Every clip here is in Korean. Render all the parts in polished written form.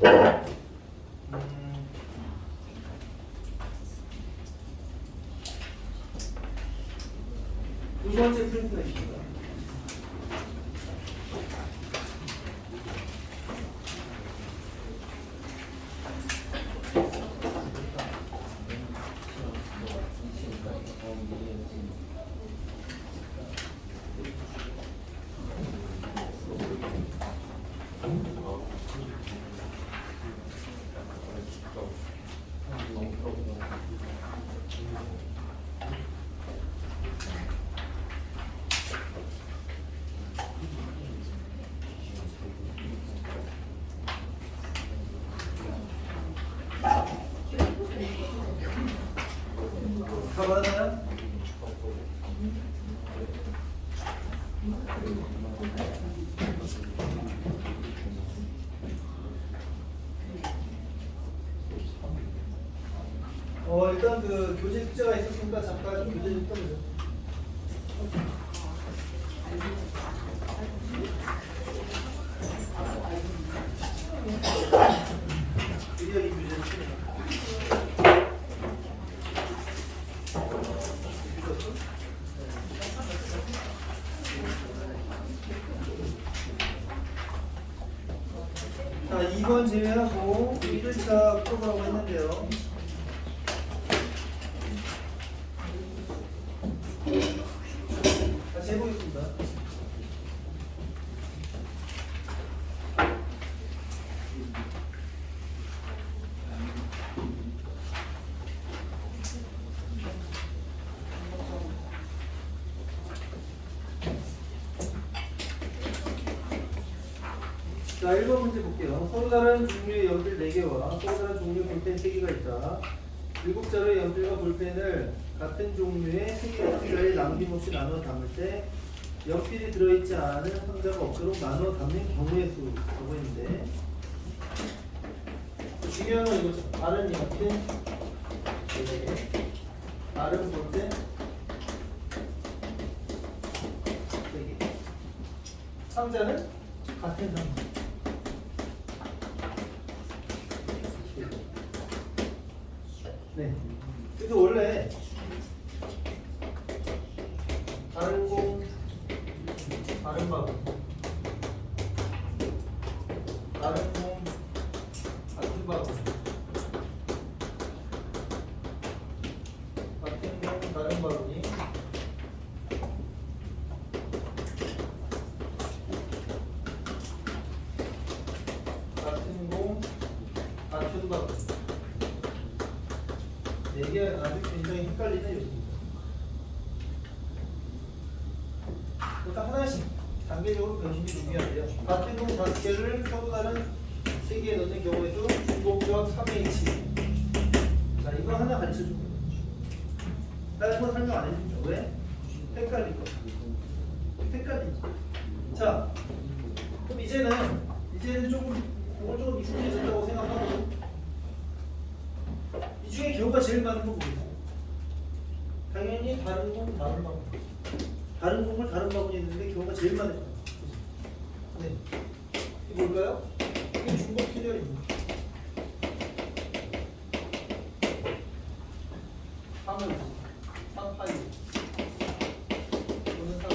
두 번째 프린트가 있습니다. 다 받았나요? 일단 그 교재 숙제가 있었으니까 잠깐 좀 교재 좀 떠보죠. 드디어 이 교재를 쓰네요. 자, 2번 제외하고 1차 풀어보라고 했는데요. 다시 해보겠습니다. 자, 1번 문제 볼게요. 서로 다른 종류의 연필 4개와 서로 다른 종류의 볼펜 3개가 있다. 7자루의 연필과 볼펜을 같은 종류의 3개의 상자에 남김없이 나눠 담을 때 연필이 들어있지 않은 상자가 없도록 나눠 담는 경우의 수라고 했는데, 중요한 건 이거죠. 다른 연필 4개, 다른 볼펜 3개, 상자는 같은 상자. 네. 그래서 원래 다른 공, 다른 바구, 다른 공, 같은 바구, 같은 공, 다른 바구니, 같은 공, 같은 바구. 이게 아주 굉장히 헷갈리는 요소입니다. 그러니까 하나씩 단계적으로 변신이 중요한데요. 같은 공 5개를 서로 다른 3개에 넣는 경우에도 중복적 3H. 자, 이거 하나 가르쳐주고 다른 건 설명 안 해주죠. 왜? 헷갈릴 거. 헷갈리죠. 자, 그럼 이제는 조금 이걸 조금 익숙해졌다고 생각하고, 이 중에 경우가 제일 많은 건 뭐예요? 당연히 다른 공, 다른 바구니. 다른 공을 다른 바구니에 있는데 경우가 제일 많은 거예요. 네. 이게 뭘까요? 이게 중복 시리얼입니다. 3을 3파이 또는 3을.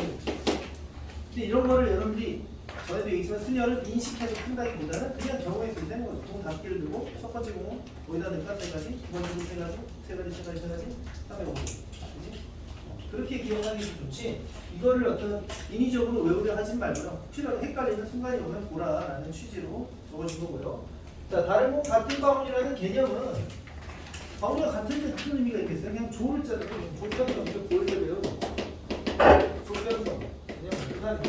근데 이런 거를 여러분들이 전에도 얘기했지만 수녀를 인식해서 푼다기보다는 그냥 경우에 있을 때는 거죠. 공 5개를 들고 첫 번째 공은 어디다 넣을까? 3가지, 두 번째 공 3가지, 3가지, 3가지, 5가지. 그렇게 기억하는 게 좋지, 이거를 어떤 인위적으로 외우려 하진 말고요. 혹시라도 헷갈리는 순간이 오면 보라라는 취지로 적어준 거고요. 자, 다른 공 같은 바구니라는 개념은 바구니가 같은데 무슨 의미가 있겠어요? 그냥 조를 짜는 거예요. 조변성, 보일때 배우는 조변성. 그냥 그냥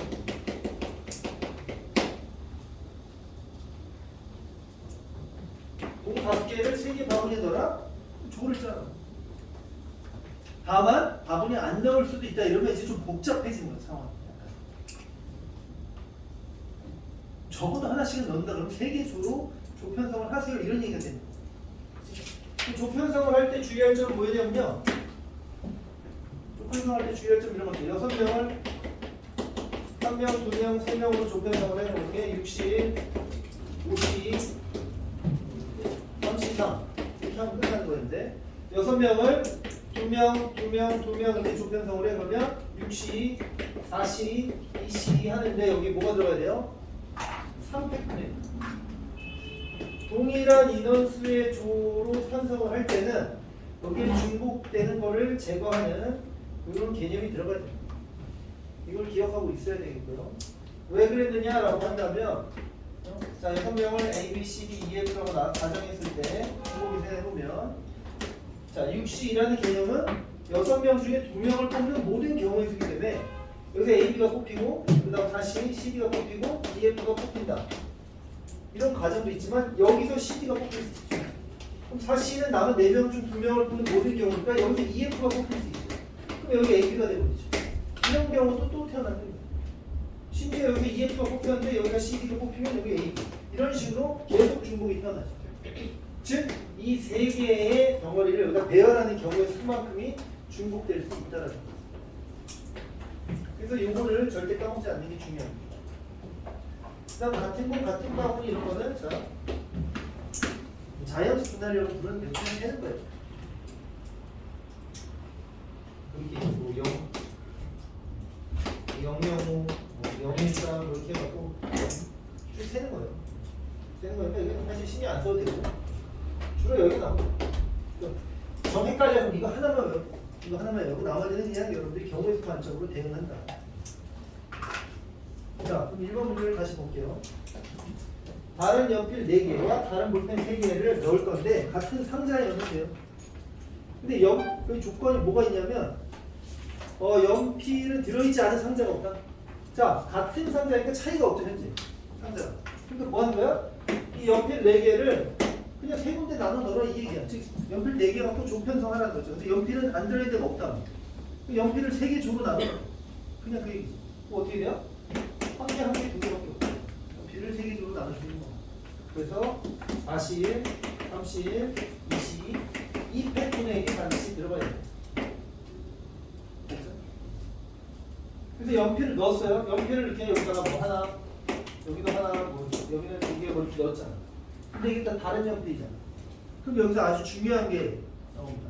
공 5개를 3개 바구니에 넣어라? 조를 짜라. 다만 바구니에 안 넣을 수도 있다. 이러면 이제 좀 복잡해지는 거예요, 상황이. 적어도 하나씩은 넣는다 그러면 3개 조로 조편성을 하세요, 이런 얘기가 됩니다. 조편성을 할 때 주의할 점은 뭐냐면요, 조편성을 할 때 주의할 점 이런 것들. 6명을 1명, 2명, 3명으로 조편성을 해놓은 게 60, 50, 이상 이렇게 하면 끝나는 거였는데 6명을 2명, 2명, 2명 이렇게 조편성을 해 그러면 6C, 4C, 2C 하는데 여기 뭐가 들어가야 돼요? 3팩분의 동일한 인원수의 조로 편성을 할 때는 여기에 중복되는 거를 제거하는 이런 개념이 들어가야 됩니다. 이걸 기억하고 있어야 되겠고요. 왜 그랬느냐라고 한다면 자, 6명을 A, B, C, D, E, F라고 가정했을 때 중복이 해보면 자, 6C라는 개념은 6명 중에 2명을 뽑는 모든 경우의 수이기 때문에 여기서 A, B가 뽑히고 그 다음 다시 C, D가 뽑히고 E, F가 뽑힌다. 이런 과정도 있지만 여기서 C, D가 뽑힐 수 있죠. 그럼 4C는 남은 4명 중 2명을 뽑는 모든 경우니까 여기서 E, F가 뽑힐 수 있어요. 그럼 여기 A, B가 되버리죠. 이런 경우도 또 태어납니다. 심지어 여기 EF가 뽑혔는데 여기가 CD가 뽑히면 여기 A 이런 식으로 계속 중복이 태어나죠. 즉 이 세 개의 덩어리를 여기다 배열하는 경우의 수만큼이 중복될 수 있다는 거죠. 그래서 이거를 절대 까먹지 않는 게 중요합니다. 그다음 같은 공 같은 바구니 이런 거는 자 자연수 분할이라고 부르는데 그냥 해는 거예요. 이렇게 뭐 005 013 이렇게 해갖고 쭉 세는 거예요. 세는 거니까 이게 사실 신경 안 써도 되고 주로 여기 나오고 정 헷갈려면 이거 하나만 외우고 이거 하나만 외우고 나머지는 그냥 여러분들이 경우의 수 관점으로 대응한다. 자 그럼 1번 문제를 다시 볼게요. 다른 연필 4개와 다른 볼펜 3개를 넣을 건데 같은 상자에 넣으면 돼요. 근데 여기 조건이 뭐가 있냐면 연필은 들어있지 않은 상자가 없다. 자, 같은 상자니까 차이가 없죠, 현재. 상자가. 그러니까 뭐 하는 거야? 이 연필 4개를 그냥 3군데 나눠 넣어라 이 얘기야. 즉, 연필 4개 갖고 조편성하라는 거죠. 근데 연필은 안 들어있는 데가 없다. 연필을 3개 조로 나눠. 그냥 그 얘기지. 뭐 어떻게 돼요? 한 개, 2개밖에 없어. 연필을 3개 조로 나눌 수 있는 거. 그래서 41, 31, 22, 이 팩분의 1이 반드시 들어가야 돼. 그래서 연필을 넣었어요. 연필을 이렇게 여기다가 뭐 하나, 여기도 하나, 뭐 여기는 2개 뭐 이렇게 넣었잖아. 근데 이게 다 다른 연필이잖아. 그럼 여기서 아주 중요한 게 나옵니다.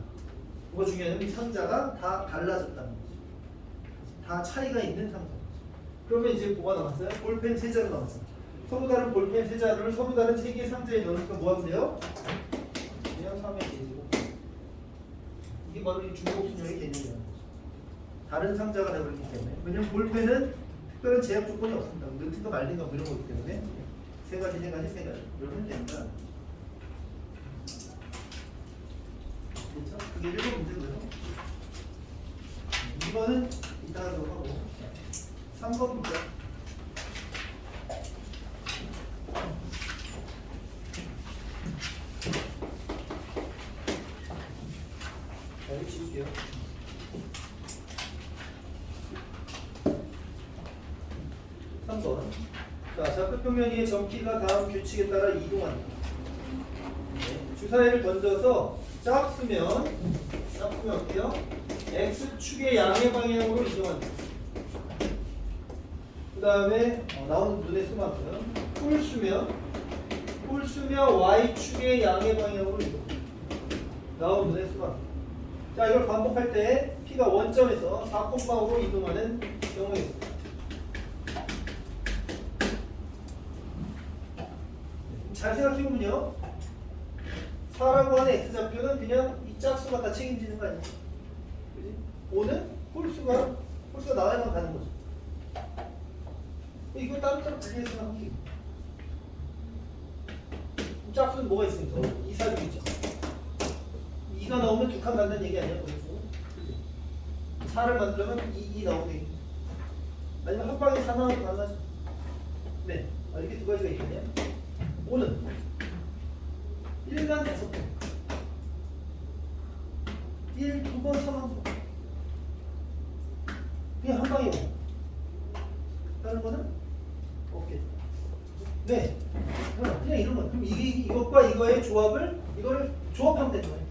뭐가 중요하냐면 이 상자가 다 달라졌다는 거지. 다 차이가 있는 상자. 그러면 이제 뭐가 남았어요? 볼펜 3자로 남았어요. 서로 다른 볼펜 3자를 서로 다른 3개의 상자에 넣으니까 뭐 하면 돼요? 그냥 3의 계지고. 이게 바로 이 중복순열의 개념이야. 다른 상자가 되어버리기 때문에. 왜냐면 볼펜은 특별한 제약 조건이 없습니다. 넣든가 말든가 뭐 이런 거기 때문에 3가지 이렇게 하면 됩니다. 그렇죠? 그게 1번 문제고요. 2번은 이따 하도록 하고 3번 문제. 자, 이거 지울게요. 3번. 자, 좌표평면 위의 점피가 다음 규칙에 따라 이동한다. 주사위를 던져서 짝수면 어때요? X축의 양의 방향으로 이동한다. 그 다음에 나오는 눈의 수만큼 홀수면 Y축의 양의 방향으로 이동한다. 나오는 눈의 수만큼. 자, 이걸 반복할 때 P가 원점에서 4콤마로 이동하는 경우가 있습니다. 잘 생각해보면요, 4라고 하는 X좌표는 그냥 이 짝수가 다 책임지는 거 아니야? 그지? 5는 홀수가 나와야만 가는 거죠. 이거 따로따로 분리해서 생각해. 짝수는 뭐가 있습니까? 2, 4, 6 있죠. 2가 나오면 2칸 간다는 얘기 아니야? 그렇죠? 4를 만들려면 2 나오게. 아니면 한 방에 4 나오면 가능하죠. 네. 이렇게 두 가지가 있겠네요. 5는 1만 5번 1, 2번, 3번 그냥 한 방에 5 다른 거는 없겠죠. 네, 그냥 이런 거. 그럼 이것과 이거의 조합을 이거를 조합하면 되는 거예요.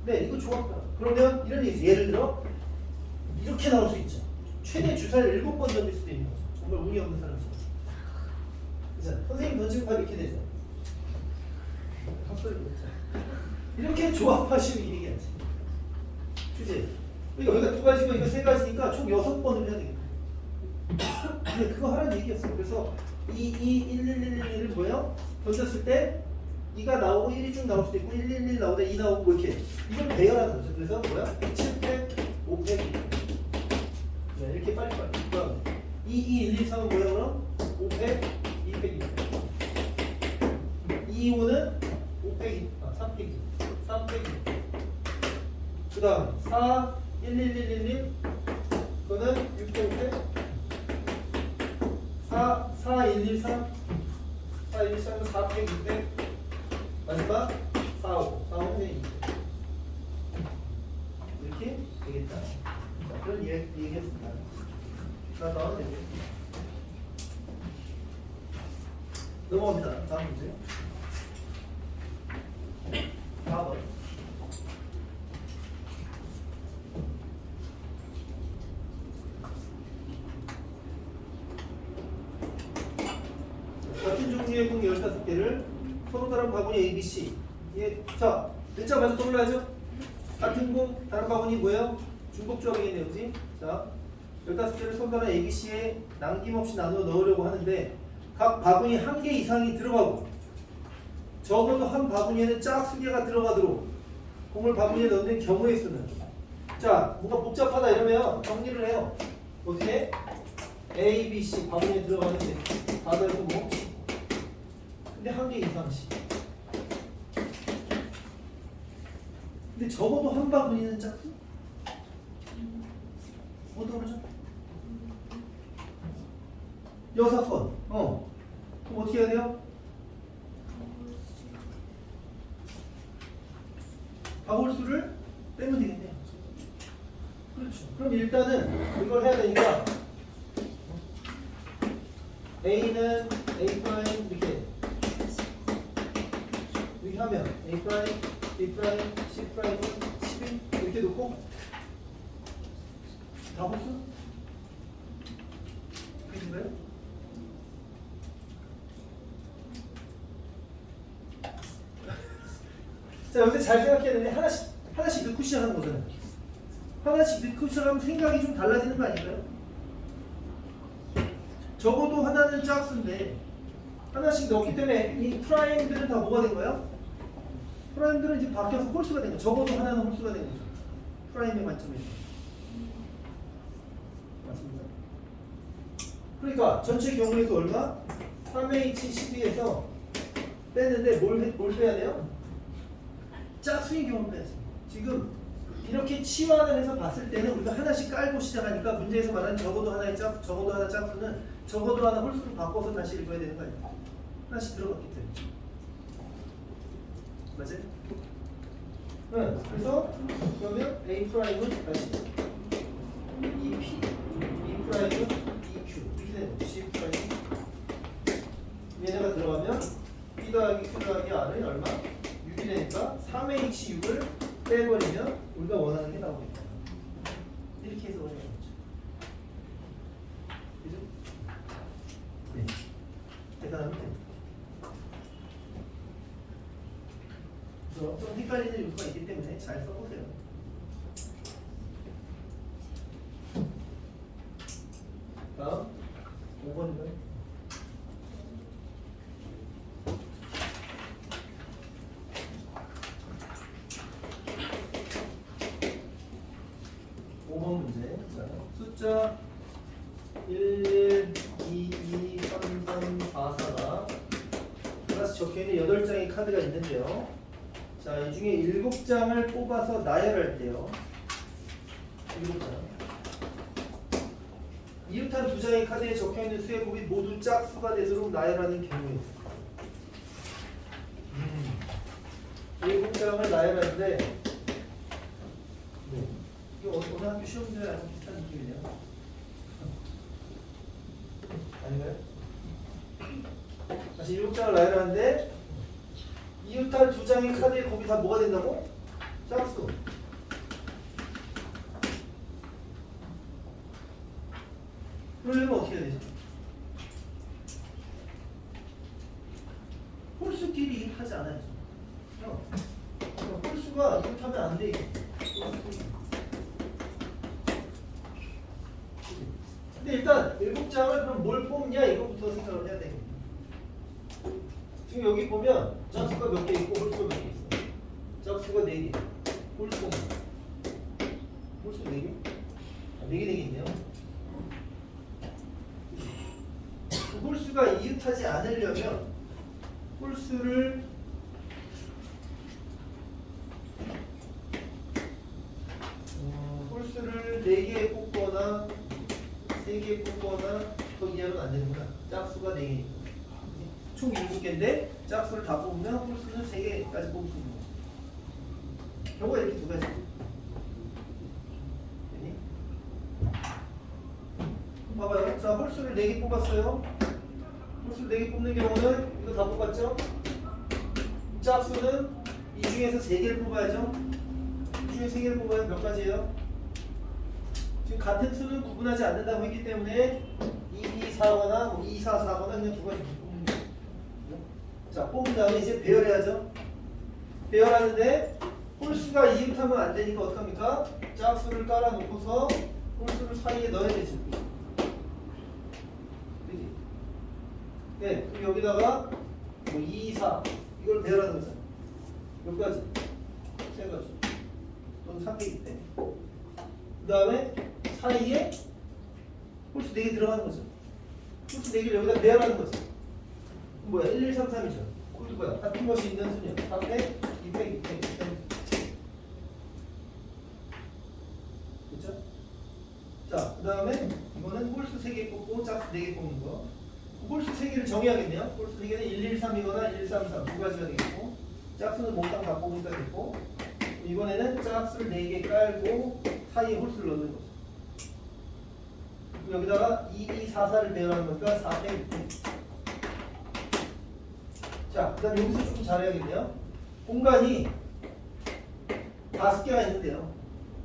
네, 이거 조합하라. 그러면 이런 얘기죠. 예를 들어 이렇게 나올 수 있죠. 최대 주사를 7번 던질 수도 있는 거죠. 정말 운이 없는 사람이죠. 선생님 던지고 봐 이렇게 되죠. 헛소리 그랬죠. 이렇게 조합하시면 얘기하지. 그지? 그러니까 여기가 두 가지고 이거 세 가지니까 총 6번을 해야 되겠다. 근데 그거 하라는 얘기였어. 그래서 11111을 뭐예요? 던졌을 때 2가 나오고 1이 쭉 나올 수도 있고 111 나오다 2 나오고 뭐 이렇게 이걸 배열하는 거죠. 그래서 뭐야? 7팩, 5팩 네, 이렇게 빨리빨리. 그럼 1, 2, 3은 뭐야 그럼? 5팩, 2팩, 2팩 2, 5는 5팩, 3팩, 3팩 그 다음 4, 11111 그거는 6팩 4, 113 4, 113은 4팩, 6팩 마지막 4, 5 4, 5는 2팩 이렇게 되겠다. 자, 그런 얘기했습니다. 자, 다음 문제 넘어갑니다. 다음 문제 4번 같은 종류의 공 15개를 서로 다른 바구니 A, B, C 예, 자, 글자 먼저 떠올라야죠? 같은 공, 다른 바구니 뭐예요? 중복조합이겠네요, 그지? 자, 15개를 서로 다른 A, B, C에 남김없이 나누어 넣으려고 하는데 각 바구니 1개 이상이 들어가고 적어도 한 바구니에는 짝수개가 들어가도록 공을 바구니에 넣는 경우의 수는 자, 뭔가 복잡하다 이러면 정리를 해요. 어떻게? A, B, C 바구니에 들어가는데 다 더해서 뭐? 근데 1개 이상씩. 근데 적어도 한 바구니는 짝수? 어떻게 그러죠? 6건. 그럼 어떻게 해야 돼요? 바홀수를 빼면 되겠네요. 그렇죠. 그럼 일단은 이걸 해야 되니까 A는 A 프라임 이렇게 하면 A 프라임, B 프라임, C 프라임은 11 이렇게 놓고 다 홀수? 그런가요? 자, 여기서 잘 생각해야 되는데 하나씩 넣고 시작하는 거잖아요. 하나씩 넣고 시작하면 생각이 좀 달라지는 거 아닐까요? 적어도 하나는 짝수인데 하나씩 넣기 때문에 이 프라임들은 다 뭐가 된 거예요? 프라임들은 이제 바뀌어서 홀수가 된 거죠. 적어도 하나는 홀수가 된 거죠. 프라임의 관점에서. 맞습니다. 그러니까 전체 경우에서 얼마? 3H12에서 뺐는데 뭘 빼야 돼요? 짝수인 경우를 빼야지. 지금 이렇게 치환을 해서 봤을 때는 우리가 하나씩 깔고 시작하니까 문제에서 말하는 적어도 하나의 적어도 하나 짝수는 적어도 하나 홀수로 바꿔서 다시 읽어야 되는 거 아니에요? 하나씩 들어갔기 때문에. 맞아요? 네. 그래서 그러면 A 프라임은 다시 EP, B 프라임은 EQ 이렇게 되는 거죠. C 프라임 얘네가 들어가면 B 더하기 Q 더하기 R은 얼마? 6이 되니까 3H6을 빼버리면 우리가 원하는 게 나오겠다. 이렇게 해서 원하는 거죠. 그죠? 네. 계산하면 됩니다. 그래서 좀 헷갈리는 요소가 있기 때문에 잘 써보세요. 다음 5번인가요? 문제. 자, 숫자 11, 22, 33, 44가 하나씩 적혀있는 8장의 카드가 있는데요. 자, 이 중에 7장을 뽑아서 나열할 때요. 7장. 이웃한 2장의 카드에 적혀있는 수의 곱이 모두 짝수가 되도록 나열하는 경우에 7장을 나열하는데 네. 이거 어느 학교 시험 문제랑 비슷한 느낌이네요. 아닌가요? 다시 7장을 나열하는데 이웃할 2장의 카드의 곱이 다 뭐가 된다고? 짝수. 그러려면 어떻게 해야 되죠? 홀수끼리 하지 않아야죠. 홀수가 이렇다면 안 돼. 근데 일단 7장을 그럼 뭘 뽑냐 이거부터 생각을 해야 돼. 지금 여기 보면 짝수가 몇 개 있고 홀수가 몇 개 있어. 짝수가 4개, 홀수가 홀수 4개? 아, 4개 있네요. 홀수가 이웃하지 않으려면 홀수를 홀수를 4개 뽑거나 3개 뽑거나 더 이하로는 안 되는구나. 짝수가 4개니까. 총 7개인데 짝수를 다 뽑으면 홀수는 3개까지 뽑을 수 있는 거야. 경우가 이렇게 두 가지. 되니? 봐봐요. 자, 홀수를 4개 뽑았어요. 홀수 4개 뽑는 경우는 이거 다 뽑았죠? 짝수는 이 중에서 3개를 뽑아야죠. 이 중에 3개를 뽑아야 몇 가지예요? 지금 같은 수는 구분하지 않는다고 했기 때문에 2, 2, 4거나 뭐 2, 4, 4거나 그냥 두 가지 뽑는 거예요. 자, 뽑은 다음에 이제 배열해야죠. 배열하는데 홀수가 이웃하면 안 되니까 어떡합니까? 짝수를 깔아놓고서 홀수를 사이에 넣어야 되죠. 그지? 네, 그럼 여기다가 뭐 2, 4 이걸 배열하는 거잖아. 몇 가지? 3가지. 또는 3개이기 때문에. 그 다음에 사이에 홀수 4개 들어가는 거죠. 홀수 4개를 여기다 배열하는 거죠. 뭐야? 1, 1, 3, 3이죠. 그것도 뭐야? 같은 것이 있는 수냐? 3팩, 2팩, 2팩, 2팩. 그렇죠? 자, 그 다음에 이거는 홀수 3개 뽑고 짝수 4개 뽑는 거. 홀수 3개를 정해야겠네요. 홀수 3개는 1, 1, 3이거나 1, 3, 3 두 가지가 되겠고 짝수는 몽땅 다 뽑으니까 됐고 이번에는 짝수를 4개 깔고 사이에 홀수를 넣는 거죠. 여기다가 2, 2, 4, 4를 배열하는 거니까 4팩, 6팩. 자, 그 다음 여기서 조금 잘해야겠네요. 공간이 5개가 있는데요.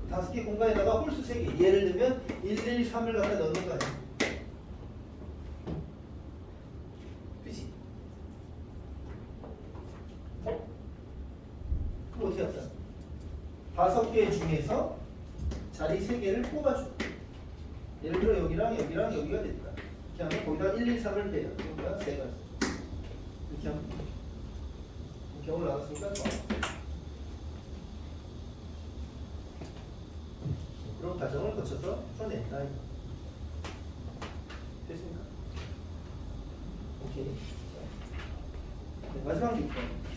5개 공간에다가 홀수 3개. 예를 들면 1, 1, 3을 갖다 넣는 거 아니에요. 그치? 그럼 어떻게 할까? 5개 중에서 자리 3개를 뽑아줘. 예를 들어 여기랑 여기랑 여기가 됐다. 이렇게 하면 거기다 1, 2, 3을 빼요. 그러니까 3가지. 이렇게 하면 경우를 나눴으니까 그런 과정을 거쳐서 풀어낸다. 됐습니까? 오케이. 네, 마지막 게 있어요.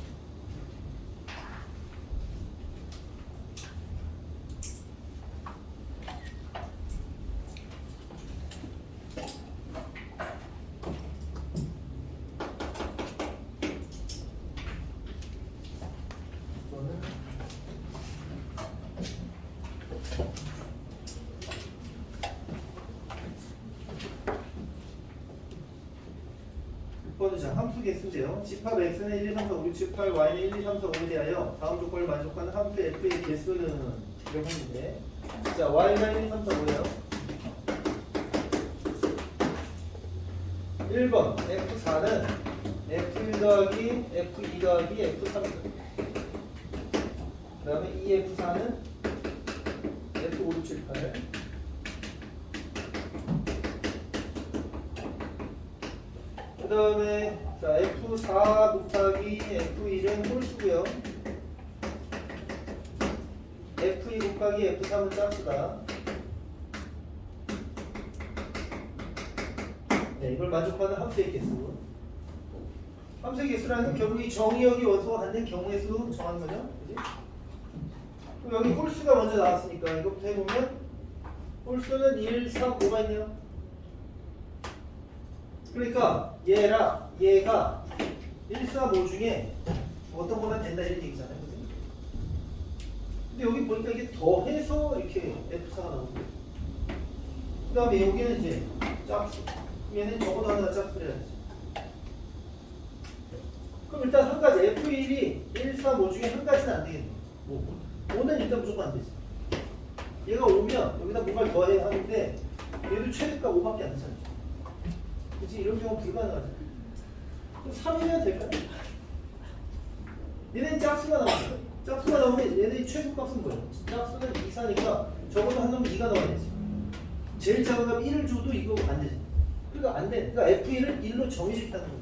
자, 함수 개수인데요. 집합 x는 1, 2, 3, 4, 5, 6, 7, 8, y는 1, 2, 3, 4, 5에 대하여 다음 조건을 만족하는 함수 f의 개수는 이라고 했는데 자, y가 1, 2, 3, 4, 5예요. 1번 f4는 f1 더하기 f2 더하기 f3입니다. 그 다음에 2f4는 f5, 6, 7, 8 그 다음에 자 F4 곱하기 F1은 홀수고요. F2 곱하기 F3은 짝수다. 네, 이걸 만족하는 함수의 개수. 함수의 개수라는 건 결국 이 정의역이 원소가 갖는 경우의 수 정하는 거죠. 그지? 그럼 여기 홀수가 먼저 나왔으니까 이것부터 해보면 홀수는 1, 3, 5가 있네요. 그러니까 얘가 1, 4, 5 중에 어떤 거나 된다 이런 얘기잖아요. 그치? 근데 여기 보니까 이게 더해서 이렇게 F4가 나오고 그 다음에 여기는 이제 짝수 얘는 적어도 하나 짝수를 해야지. 그럼 일단 한 가지 F1이 1, 3, 5 중에 한 가지는 안 되겠네. 5는 일단 무조건 안 되지. 얘가 5면 여기다 뭔가를 더해 하는데 얘도 최대값 5밖에 안 되잖아. 그치? 이런 경우 불가능하죠. 그럼 3이면 될까요? 얘네 짝수가 나왔어요. 짝수가 나오면 얘네의 최소값은 뭐예요? 짝수는 2, 4니까 적어도 한 놈은 2가 나와야 되지. 제일 작은 값 1을 줘도 이거 안 되지. 그러니까 안 돼. 그러니까 F1을 1로 정의짓다는 거예요.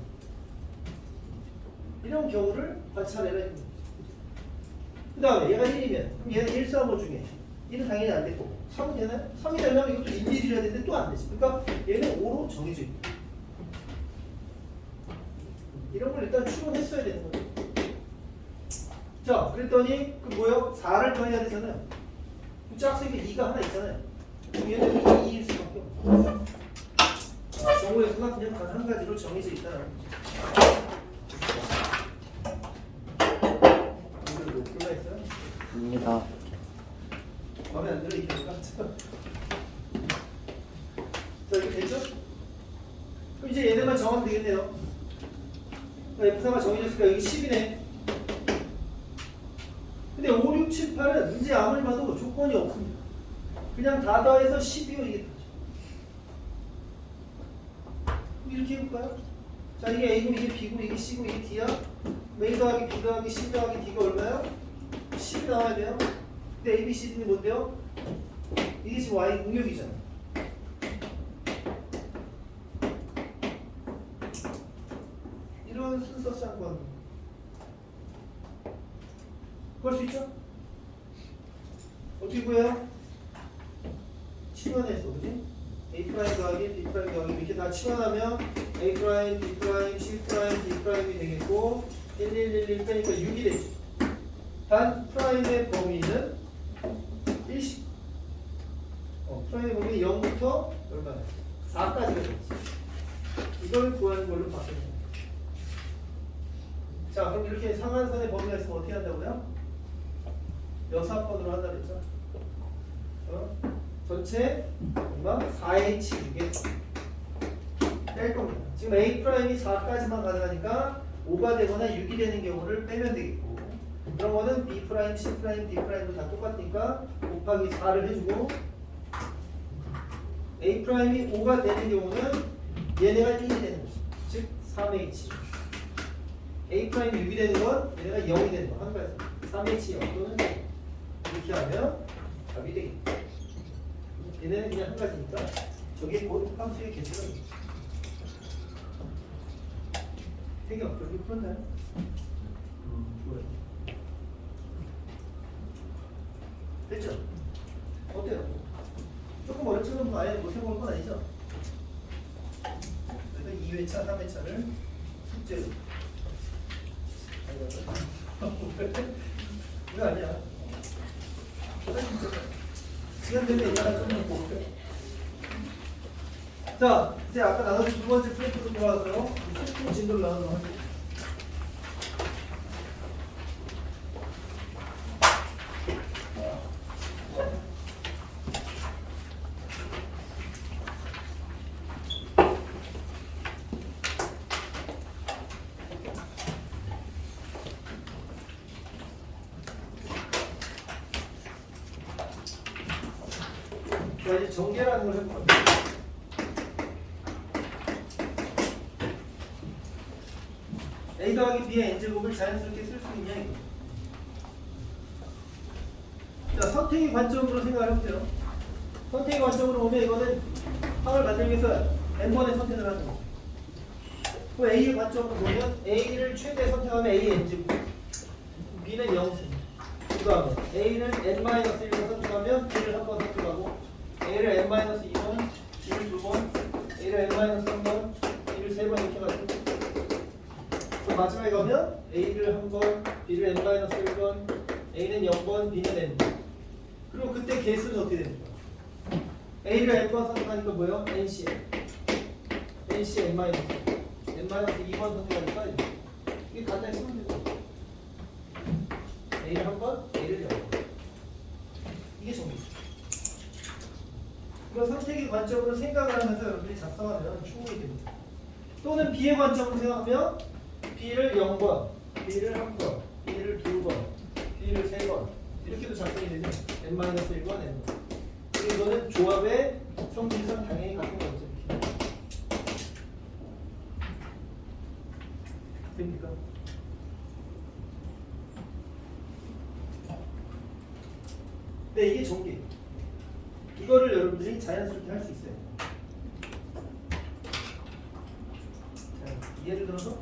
이런 경우를 관찰해라. 그 다음에 얘가 1이면 그럼 얘는 1, 4, 5 중에 1은 당연히 안 됐고 3은 얘는 3이 되면 이것도 1, 1을 해야 되는데 또 안 되지. 그러니까 얘는 5로 정해져 있다. 이런 걸 일단 추론했어야 되는 거죠. 자, 그랬더니 그 뭐요? 4를 더해야 되잖아요. 그 짝수에 2가 하나 있잖아요. 그럼 얘는 2일 수밖에 없어요. 경우에서는 그냥 단 한 가지로 정해져 있다는 거죠. 이걸 못 골라있어요? 입니다. 마음에 안 들어 이게 뭔가? 자, 이렇게 됐죠? 그럼 이제 얘네만 정하면 되겠네요. F4가 정해졌으니까 여기 10이네. 근데 5, 6, 7, 8은 이제 아무리 봐도 조건이 없습니다. 그냥 다 더해서 10이요 이게 되죠. 이렇게 해볼까요? 자, 이게 A고 이게 B고 이게 C고 이게 D야. A 더하기 B 더하기 C 더하기 D가 얼마요? 10이 나와야 돼요. 근데 A, B, C, D는 뭔데요? 이게 지금 Y 공역이잖아. 이런 순서상 건 구할 수 있죠? 어떻게 구해요? 치환해서 그지? A 프라임 더하기 B 프라임 더하기 이렇게 다 치환하면 A 프라임, B 프라임, C 프라임, D 프라임이 되겠고 1, 1, 1, 1 빼니까 6이 되죠. 단 프라임의 범위는 1씩 프라임의 범위 0부터 얼마나? 4까지가 되겠지. 이걸 구하는 걸로 바꾸는 거예요. 자, 그럼 이렇게 상한선의 범위가 있으면 어떻게 한다고요? 여사건으로 한다고 했죠. 전체 얼마? 4H 중에 뺄 겁니다. 지금 A 프라임이 4까지만 가능하니까 5가 되거나 6이 되는 경우를 빼면 되겠고, 그런 거는 B 프라임, C 프라임, D 프라임도 다 똑같으니까 곱하기 4를 해주고, A 프라임이 5가 되는 경우는 얘네가 1이 되는 거죠. 즉 3H. A 프라임이 6이 되는 건 얘네가 0이 되는 거 한 가지. 3H 0 또는 이렇게 하면 답이 되겠다. 얘네는 그냥 한 가지니까 저게 곧 함수의 개수가 있겠죠. 해결 그렇게 풀었나요? 좋아요. 됐죠? 어때요? 조금 어렵지만 아예 못해보는 건 아니죠? 그래서 2회차, 3회차를 숙제로 왜 아니야? 시간 되면 이따가 좀 볼게요. 자, 이제 아까 나눠준 두 번째 프레임으로 돌아와서 진도를 나누도록 하겠습니다. 자, 이제 전개라는 걸 해볼 겁니다. A 더하기 B의 n제곱을 자연스럽게 쓸 수 있냐 이거. 자, 선택의 관점으로 생각을 해보세요. 선택의 관점으로 보면 이거는 항을 만들기 위해서 n번의 선택을 하는 거죠. 그럼 A의 관점으로 보면 A를 최대 선택하면 A의 n제곱, B는 0씩. 그 다음에 A를 n-1로 선택하면 B를 한 번 선택하고, A를 n-2번, B를 2번, A를 n-3번, B를 3번 이렇게 가지고, 마지막에 가면 A를 한 번, B를 n-1번, A는 0번, B는 n. 그리고 그때 개수는 어떻게 됩니까? A를 n번 선택하니까 뭐예요? NC. NC n-2번 선택하니까 이게 간단히 쓰면 되죠. A를 한 번, A를 0번. 이게 정리죠. 이거 선택의 관점으로 생각을 하면서 여러분들이 작성하면 충분히 됩니다. 또는 B의 관점으로 생각하면 B를 0번, B를 1번, B를 2번, B를 3번 이렇게도 작성이 되죠. n-1번, n. 그리고 이거는 조합의 성질상 당연히 같은 거죠. 됩니까? 네, 이게 전개. 이거를 여러분들이 자연스럽게 할 수 있어요. 자, 예를 들어서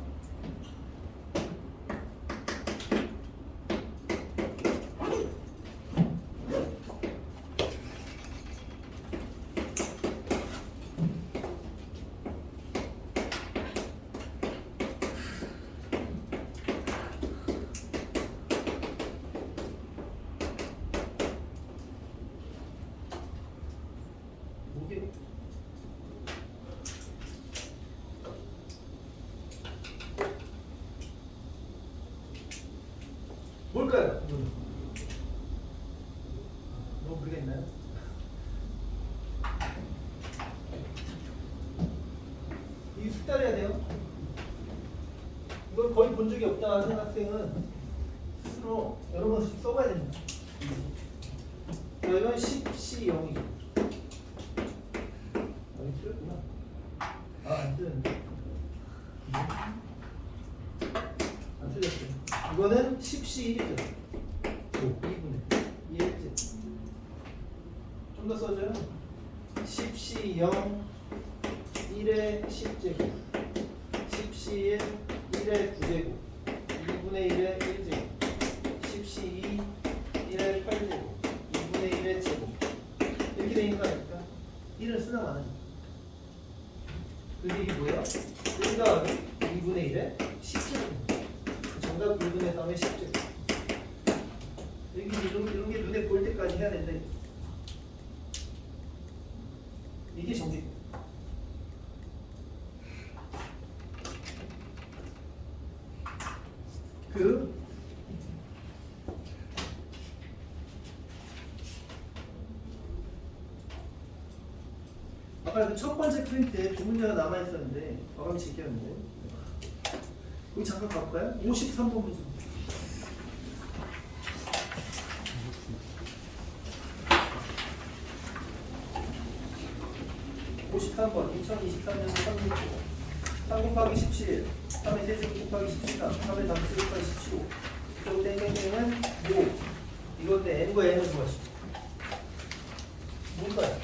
뭐게 뭘까요? 너무 모르겠나요? 이게 숙달해야 돼요. 이걸 거의 본 적이 없다 하는 학생은 스스로 여러 번씩 써봐야 됩니다. 이건 10C 0이죠. 여기 틀렸구나. 아, 안 틀렸네. 안 틀렸어요. 이거는 10C 1이죠. 2분의 2L제. 좀 더 써줘요. 10C 0 1의 10제곱 10C 1의 9제곱 2분의 1의 1제곱 10C 2 1의 8제곱 2분의 1의 제곱 이렇게 되니까 1을 쓰나 마나. 근데 이게 뭐야? 1 더하기 2분의 1의 10제곱. 정답 2분의 3의 10제곱. 이런 게 눈에 보일 때까지 해야 된다. 이게 정식. 아까 그 첫 번째 프린트에 두 문제가 남아 있었는데 마감이 지켰는데 여기 잠깐 가볼까요? 53번 문제. 53번 2023년 3월 3 곱하기 17 3의 세제곱 곱하기 13 3의 단수 곱하기 15 이쪽 땡땡땡은 5 이건데 n과 n은 무엇이? 뭔가요?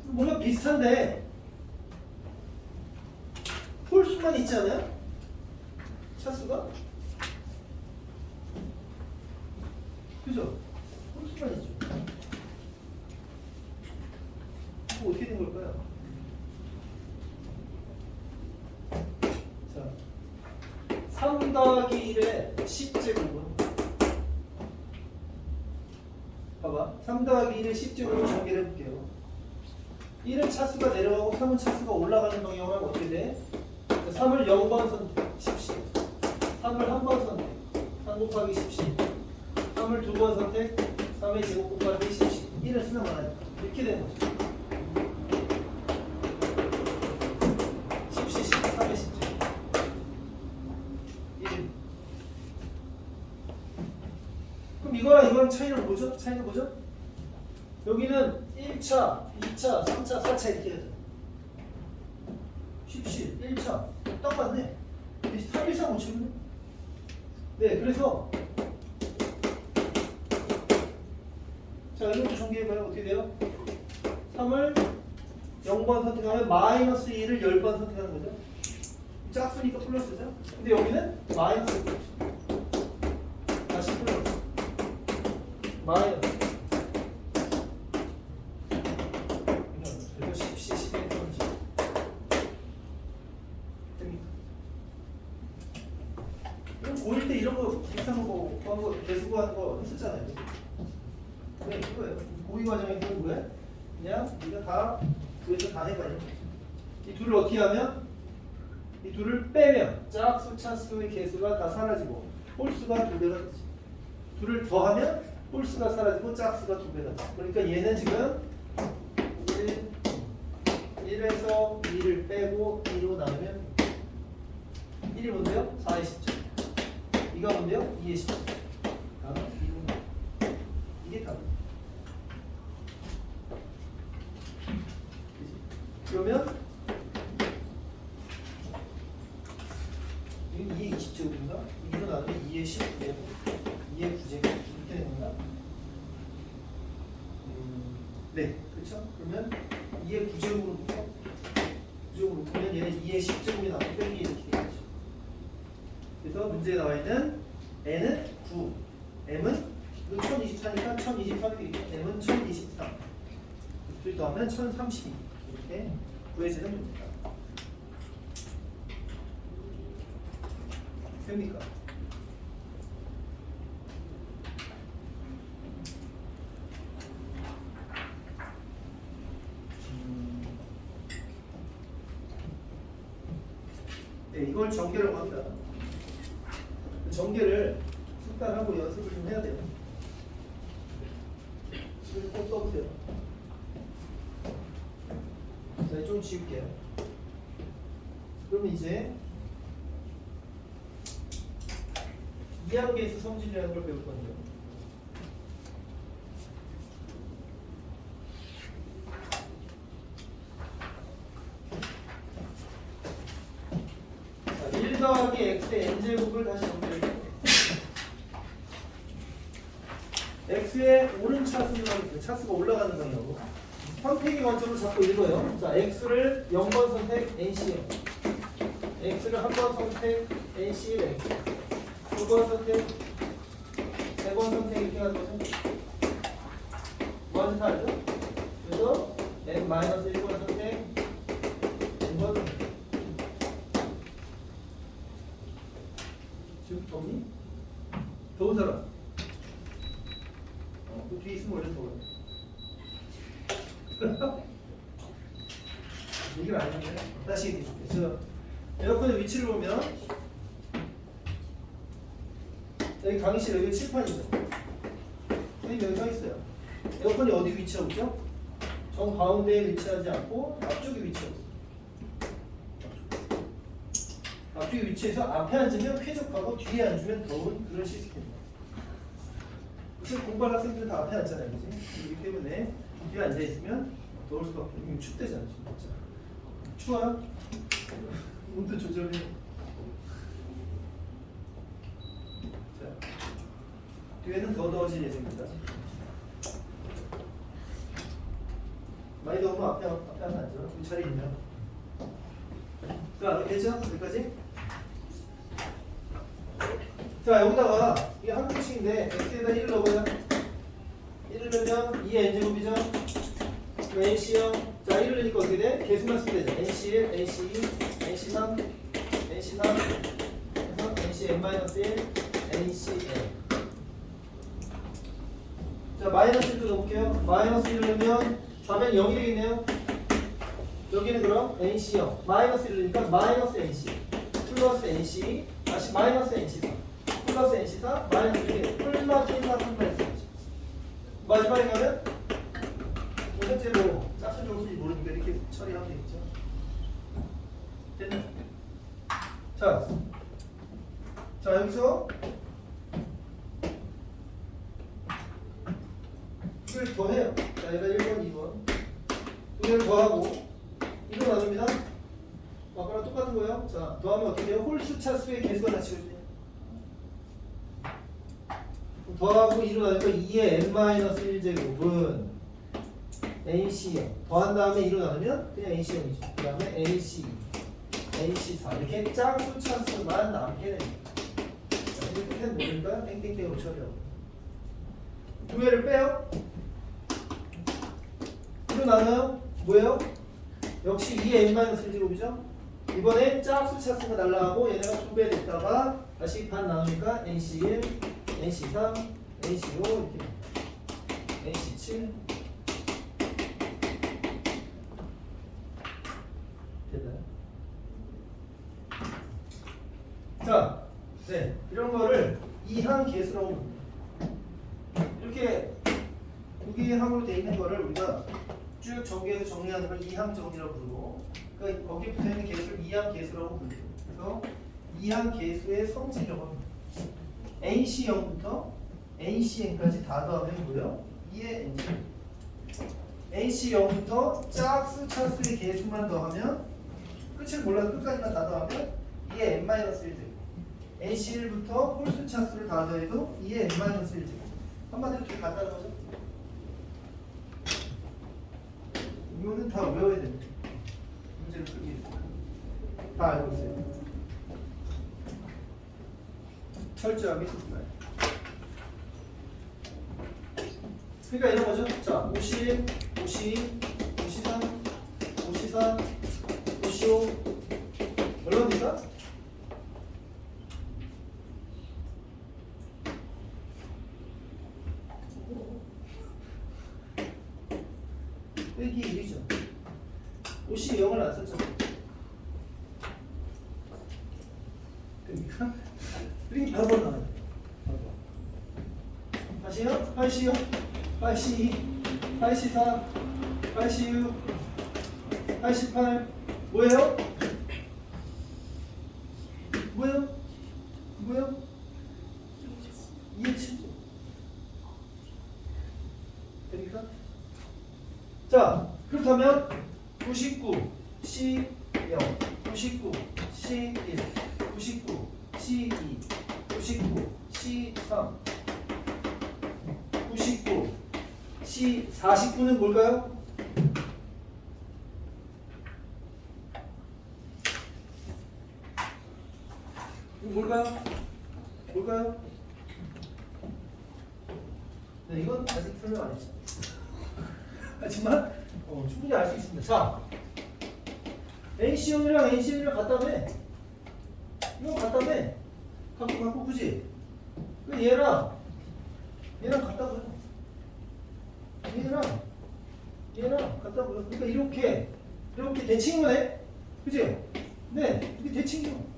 뭔가 비슷한데 홀수만 있지 않아요? 차수가? 그죠? 홀수만 있죠. 이거 어떻게 된 걸까요? 자, 3 더하기 1의 10제곱은 봐봐 3 더하기 1의 10제곱을 전개를 해볼게요. 1은 차수가 내려가고 3은 차수가 올라가는 방향으로 하면 어떻게 돼? 3을 0번 선택, 10C 3을 한 번 선택, 3 곱하기 10C 3을 두 번 선택, 3의 제곱 곱하기 10C 1을 쓰면 많아요. 이렇게 되는 거죠. 10C, 3의 10C 1. 그럼 이거랑 차이는 뭐죠? 차이는 뭐죠? 여기는 1차, 2차, 3차, 4차 이렇게 해야죠. 10시, 1차. 딱 맞네. 3, 1, 3, 5, 7네. 네, 그래서 자, 이것도 전개해봐요. 어떻게 돼요? 3을 0번 선택하면 마이너스 2를 10번 선택하는 거죠. 짝수니까 플러스죠. 근데 여기는 마이너스 다시 플러스 마이너스 고1 때 이런 거 비슷한 거 구한 거 대수구한 거 했었잖아요. 네, 이거예요. 고2 과정에서는 뭐야? 그냥 네가 다 구해서 다 해봐요. 이 둘을 어떻게 하면? 이 둘을 빼면 짝수, 차수의 개수가 다 사라지고 홀수가 2배가 되지. 둘을 더하면 홀수가 사라지고 짝수가 2배가 돼. 그러니까 얘는 지금 1에서 2를 빼고 2로 나누면 1이 뭔데요? 4의 10점. 2가 뭔데요? 2의 10점. 다음은 2분. 이게 답. 그러면 이건 2의 20제곱인가? 이거 나누면 2의 10제곱, 2의 9제곱 이렇게 되는 건가? 네, 그렇죠? 그러면 2의 9제곱으로 묶어. 9제곱으로 묶으면 얘는 2의 10제곱이 나오고 빼기 이렇게 되겠죠. 그래서 문제에 나와 있는 n은 9, m은 1024니까 1023이 되겠죠. m은 1023. 둘 더하면 1032 이렇게 구해지는 문제다. 됩니까? 네, 이걸 전개라고 합니다. 전개를 숙달하고 연습을 좀 해야 돼요. 이걸 꼭 써보세요. 자, 좀 지울게요. 그러면 이제 이항계수 성질이라는 걸 배울 건데요. 자, 1 더하기 x의 n제곱을 다시 정리해볼게요. x의 오른 차수는 차수가 올라가는 방향으로 선택의 관점을 잡고 읽어요. 자, x를 0번 선택 NC0, x를 한 번 선택 NC1x, 두 번 선택, 세 번 선택 이렇게 하는 거죠. 먼저 알죠? 그래서 n-1번 선택, n번 선택. 지금 덥니? 더운 사람? 그 뒤에 있으면 원래 더워요. 얘기를 안 했는데 다시 얘기해줄게요. 저 에어컨의 위치를 보면 여기 강의실 여기 칠판이죠. 선생님 여기 서 있어요. 에어컨이 어디 위치하고 있죠? 정 가운데에 위치하지 않고 앞쪽에 위치하고 있어요. 앞쪽에 위치해서 앞에 앉으면 쾌적하고 뒤에 앉으면 더운 그런 시스템입니다. 지금 공부할 학생들은 다 앞에 앉잖아요, 그지? 그렇기 때문에 뒤에 앉아 있으면 더울 수밖에 없고 춥대잖아, 진짜. 추워요? 온도 조절해. 자, 뒤에는 더 더워질 예정입니다. 많이 더우면 앞에 앉아. 이 자리 있네요. 자, 됐죠? 여기까지? 자, 여기다가 이게 한 공식인데 x에다 1을 넣어봐요. 1을 넣으면 2의 n제곱이죠. NC0. 자, 1을 넣으니까 어떻게 돼? 개수만 쓰면 되죠. NC1, NC2, NC3, NC3, 그래서 NCn-1, NCn. 자, 마이너스 1도 넣어볼게요. 마이너스 1을 넣으면 좌변 0이 되겠네요. 여기는 그럼 NC0. 마이너스 1을 넣으니까 마이너스 NC, 플러스 NC, 다시 마이너스 NC3. 플러스 NC4 마이너스 1 플러스 1 3 마지막에 가면 현재로 짝수 정수인지 모르니까 이렇게 처리하면 되겠죠. 됐네. 자 여기서 이걸 더해요. 자 얘가 1번 2번 두 개를 더하고 이거 나눕니다. 아까랑 똑같은 거예요. 자 더하면 어떻게 돼요? 홀수 차수의 개수가 같이 오죠. 더하고 2로 나니까 2의 n-1제곱은 NC0 더한 다음에 2로 나누면 그냥 NC0이죠. 그 다음에 NC2, NC4 이렇게 짝수 차수만 남게 됩니다. 근데 끝에는 모르니까 땡땡땡으로 처리하고 2회를 빼요. 2로 나눠요. 뭐예요? 역시 2의 n-1제곱이죠. 이번엔 짝수 차수가 날라가고 얘네가 2배 됐다가 다시 반 나누니까 NC1, NC3, NC5 이렇게 NC7 됐나요? 자, 네 이런 거를 이항 계수라고 부릅니다. 이렇게 두 개의 항으로 되어 있는 거를 우리가 쭉 전개해서 정리하는 걸 이항 정리라고 부르고 그러니까 거기에 붙어 있는 계수를 이항 계수라고 부릅니다. 그래서 이항 계수의 성질이라고 합니다. NC0부터 NCN까지 다 더하면 뭐예요? 2의 NC. NC0부터 짝수 차수의 계수만 더하면 끝을 몰라도 끝까지만 다 더하면 2의 N-1제곱. NC1부터 홀수 차수를 다 더해도 2의 N-1제곱. 한마디로 되게 간단한 거죠? 이거는 다 외워야 됩니다. 문제를 풀기 위해서. 다 알고 있어요. 철저하게 simple. 그러니까 이런 거죠. 자, 50, 52, 53, 54, 55 얼마입니까? 빼기 1이죠. 50 0을 안 썼죠. 그러니까 빼기 바로 나와요. 다시요. 80요. 82, 84, 86, 88 뭐예요? 뭐예요? 뭐예요? 2의 7죠. 됩니까? 자, 그렇다면 99, C0, 99, C1, 99, C2, 99, C3, 99, C49는 뭘까요? 이거 뭘까요? 뭘까요? 네, 이건 아직 설명 안 했죠. 하지만 충분히 알 수 있습니다. 자, NC0이랑 NC1이랑 같다며. 이거 같다며. 갖고 그지? 얘랑 같다고요. 얘랑 같다고요. 그러니까 이렇게 대칭 거네. 그지? 네, 이게 대칭이요.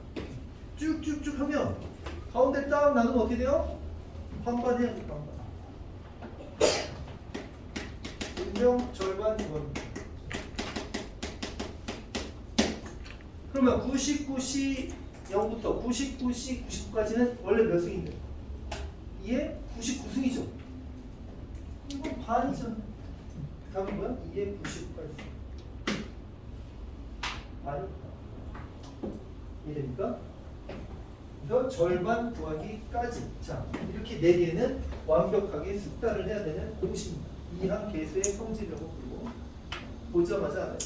쭉쭉쭉 하면 가운데 딱 나누면 어떻게 돼요? 반반 해야지, 반반. 분명 절반 이겁니다. 그러면 99C0부터 99C99까지는 원래 몇 승인데? 2의 99승이죠. 이거 반이죠. 답은 뭐야? 2의 99까지. 반이 이해됩니까? 그래서 절반 구하기까지. 자, 이렇게 4개는 완벽하게 숙달을 해야 되는 공식입니다. 이항 계수의 성질이라고 부르고 보자마자 알아요.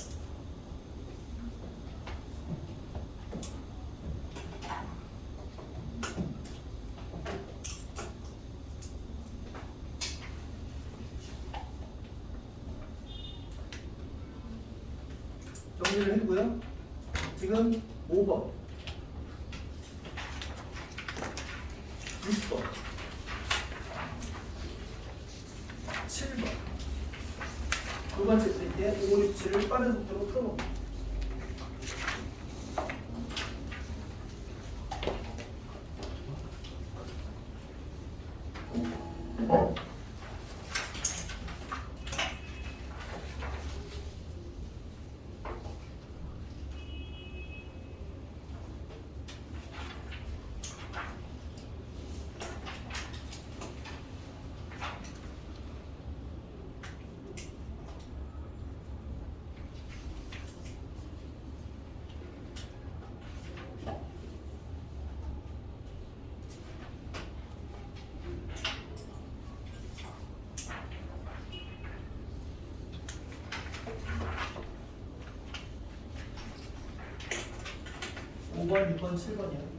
정리를 했고요. 지금 5번, 6번, 7번 두 번째 쓸 때 5, 6, 7을 빠른 속도로 풀어봅니다. 번 6번, 7번이요.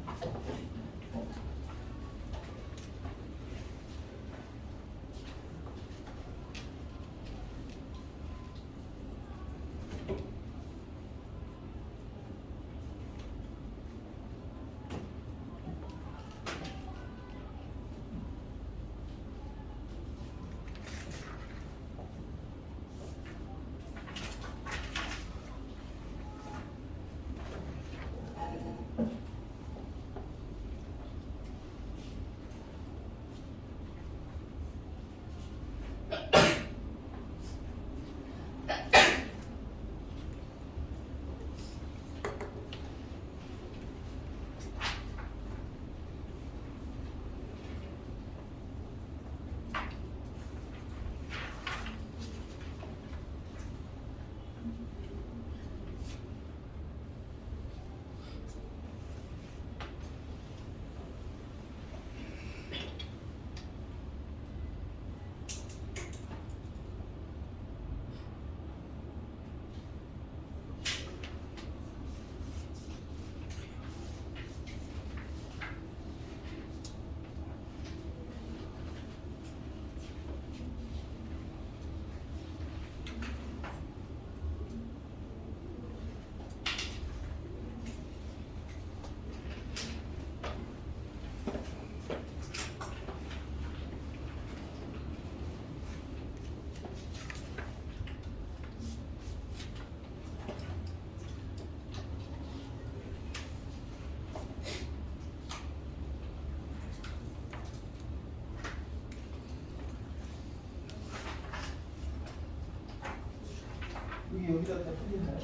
여기다 다 풀리나요?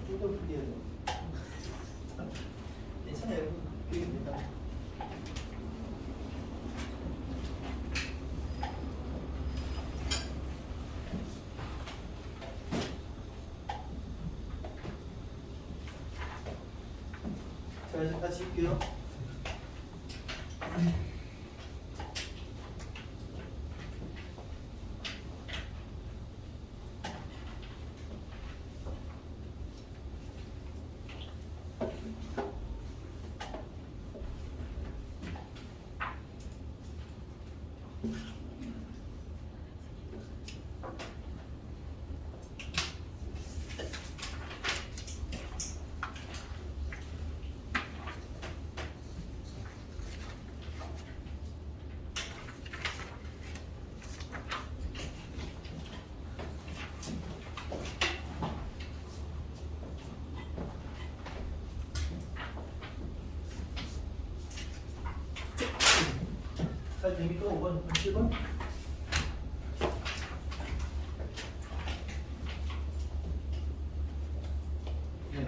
좀 더 풀려야 돼요. 괜찮아요. 됩니다. 자, 이제 같이 할게요. 자, 재밌고 5번, 7번. 네.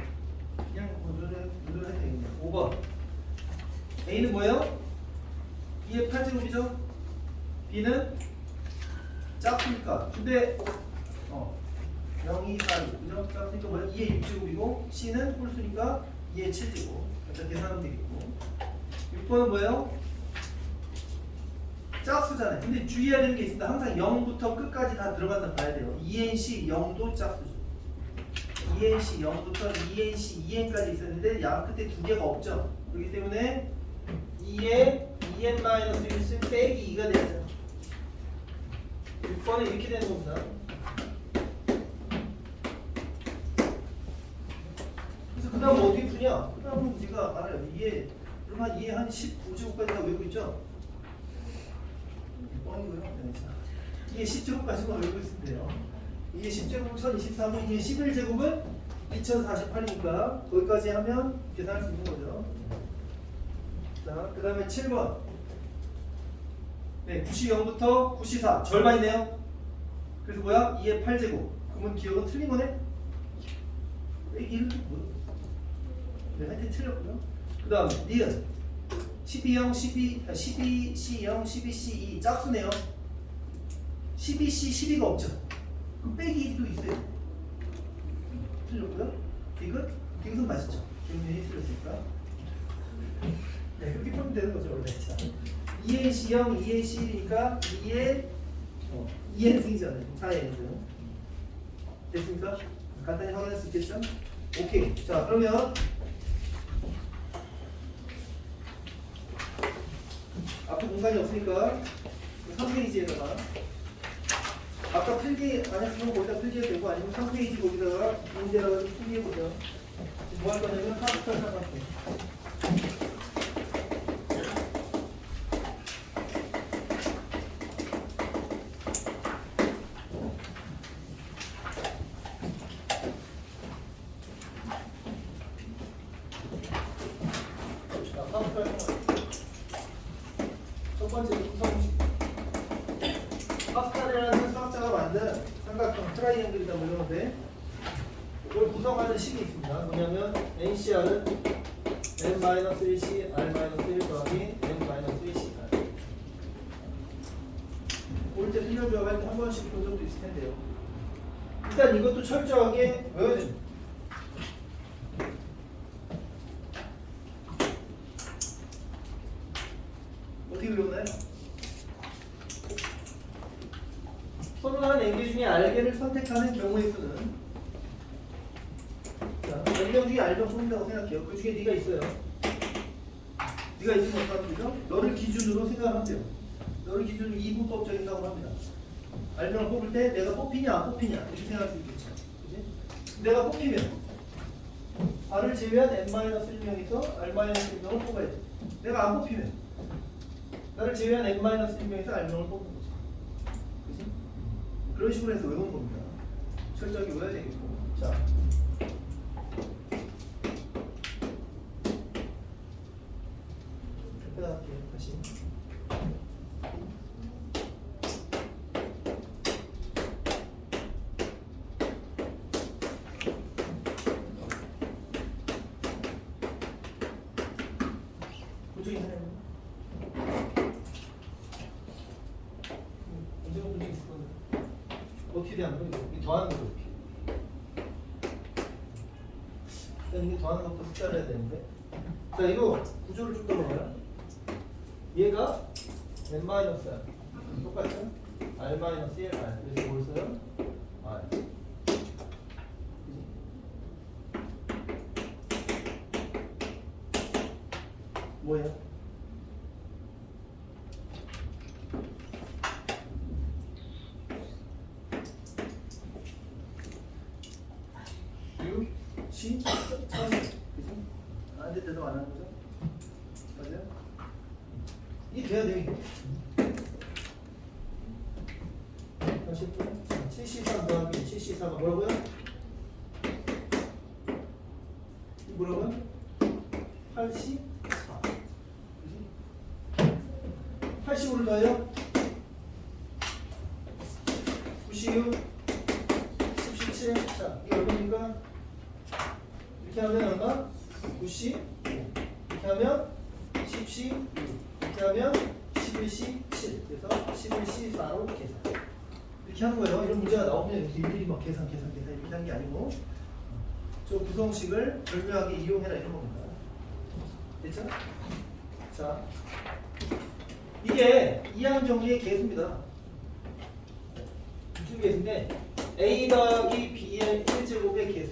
그냥 누르면 되겠네요. 5번. A는 뭐예요? B의 8제곱이죠? B는 작으니까. 근데 0, 2, 4, 6. 그죠? 작으니까 뭐예요? 2의 6제곱이고 C는 홀수니까 2의 7제곱. 일단 계산하면 되겠고. 6번은 뭐예요? 짝수잖아요. 근데 주의해야 되는 게 있습니다. 항상 0부터 끝까지 다 들어간다 봐야 돼요. 2nc 0도 짝수죠. 2nc 0부터 2nc 2n까지 있었는데 양 끝에 두 개가 없죠. 그렇기 때문에 2에 2n-1은 빼기 2가 되죠. 6번은 이렇게 되는 겁니다. 그래서 그 다음 어떻게 푸냐? 그 다음은 우리가 알아요. 2에 그러면 2에 한 19제곱까지 다 외우고 있죠. 뻥이고요. 이게 10제곱까지만 외우고 있으면 돼요. 이게 10제곱은 1023고 이게 11제곱은 2048이니까 거기까지 하면 계산할 수 있는 거죠. 자, 그 다음에 7번. 네, 90부터 94 절반이네요. 그래서 뭐야? 2의 8제곱. 그러면 기억은 틀린 거네? 이게 이렇게 뭐야? 네, 하여튼 틀렸고요. 그 다음에 니은 12형, 12C0, 12C2 짝수네요. 12C, 12가 없죠. 그럼 빼기 1도 있어요. 틀렸고요. 디귿은 맞았죠. 기억력이 틀렸으니까. 네, 그렇게 풀면 되는 거죠. 원래. 자, 2의 C형, 2의 C1이니까 2의 승이잖아요. 4의 N승. 됐습니까? 간단히 확인할 수 있겠죠? 오케이. 자, 그러면 앞에 공간이 없으니까 3페이지에다가 아까 필기 안 했으면 거기다 필기해도 되고 아니면 3페이지 거기다가 문제라고 필기해보죠. 뭐 할 거냐면 카스터 삼각형. 첫 번째 구성식. 파스칼이라는 수학자가 만든 삼각형 트라이앵글이다 뭐 이러는데 이걸 구성하는 식이 있습니다. 뭐냐면 NCR은 n-1c r-1 더하기 n-1c r. 올 때 틀려줘야 할 때 한 번씩 본 적도 있을 텐데요. 일단 이것도 철저하게 외워야 됩니다. 어떻게 외우나요? 서로 다른 n개 중에 알개를 선택하는 경우의 수는 자, n명 중에 알명 뽑는다고 생각해요. 그 중에 네가 있어요. 네가 있으면 어떡하면 되죠? 너를 기준으로 생각하면 돼요. 너를 기준으로 이분법적인 생각을 합니다. 알명을 뽑을 때 내가 뽑히냐 안 뽑히냐 이렇게 생각할 수 있겠죠. 그치? 내가 뽑히면 R을 제외한 n-1명에서 R-1명을 뽑아야 돼. 내가 안 뽑히면 나를 제외한 n-1명에서 R명을 뽑는 거죠. 그치? 그런 식으로 해서 외우는 겁니다. 철저하게 외워야 되겠고. 자. 할게요. 다시. 대한 거 이거 더하는 거죠. 일단 이게 더하는 것도 숫자를 해야 되는데. 자 이거 구조를 좀 더 봐봐요. 얘가 n-r야. 똑같죠? r-1 r. 그래서 뭘 써요? r. 뭐예요? 6, 10, 3. 그죠? 안 될 때도 안 하는 거죠? 맞아요? 이게 돼야 돼, 이게. 다시 또 73 더하기 74가 뭐라고요? 이 뭐라고요? 84. 85를 더해요? 96, 17. 자, 이게 얼마입니까? 이렇게 하면 얼마? 90. 이렇게 하면 10시 6. 이렇게 하면 11시 7. 그래서 11시 4로 계산. 이렇게 하는 거예요. 이런 문제가 나오면 이렇게 일일이 막 계산 이렇게 하는 게 아니고 저 구성식을 절묘하게 이용해라 이런 겁니다. 됐죠? 자, 이게 이항 정리의 계수입니다. 무슨 계수인데 a 더하기 b의 1제곱의 계수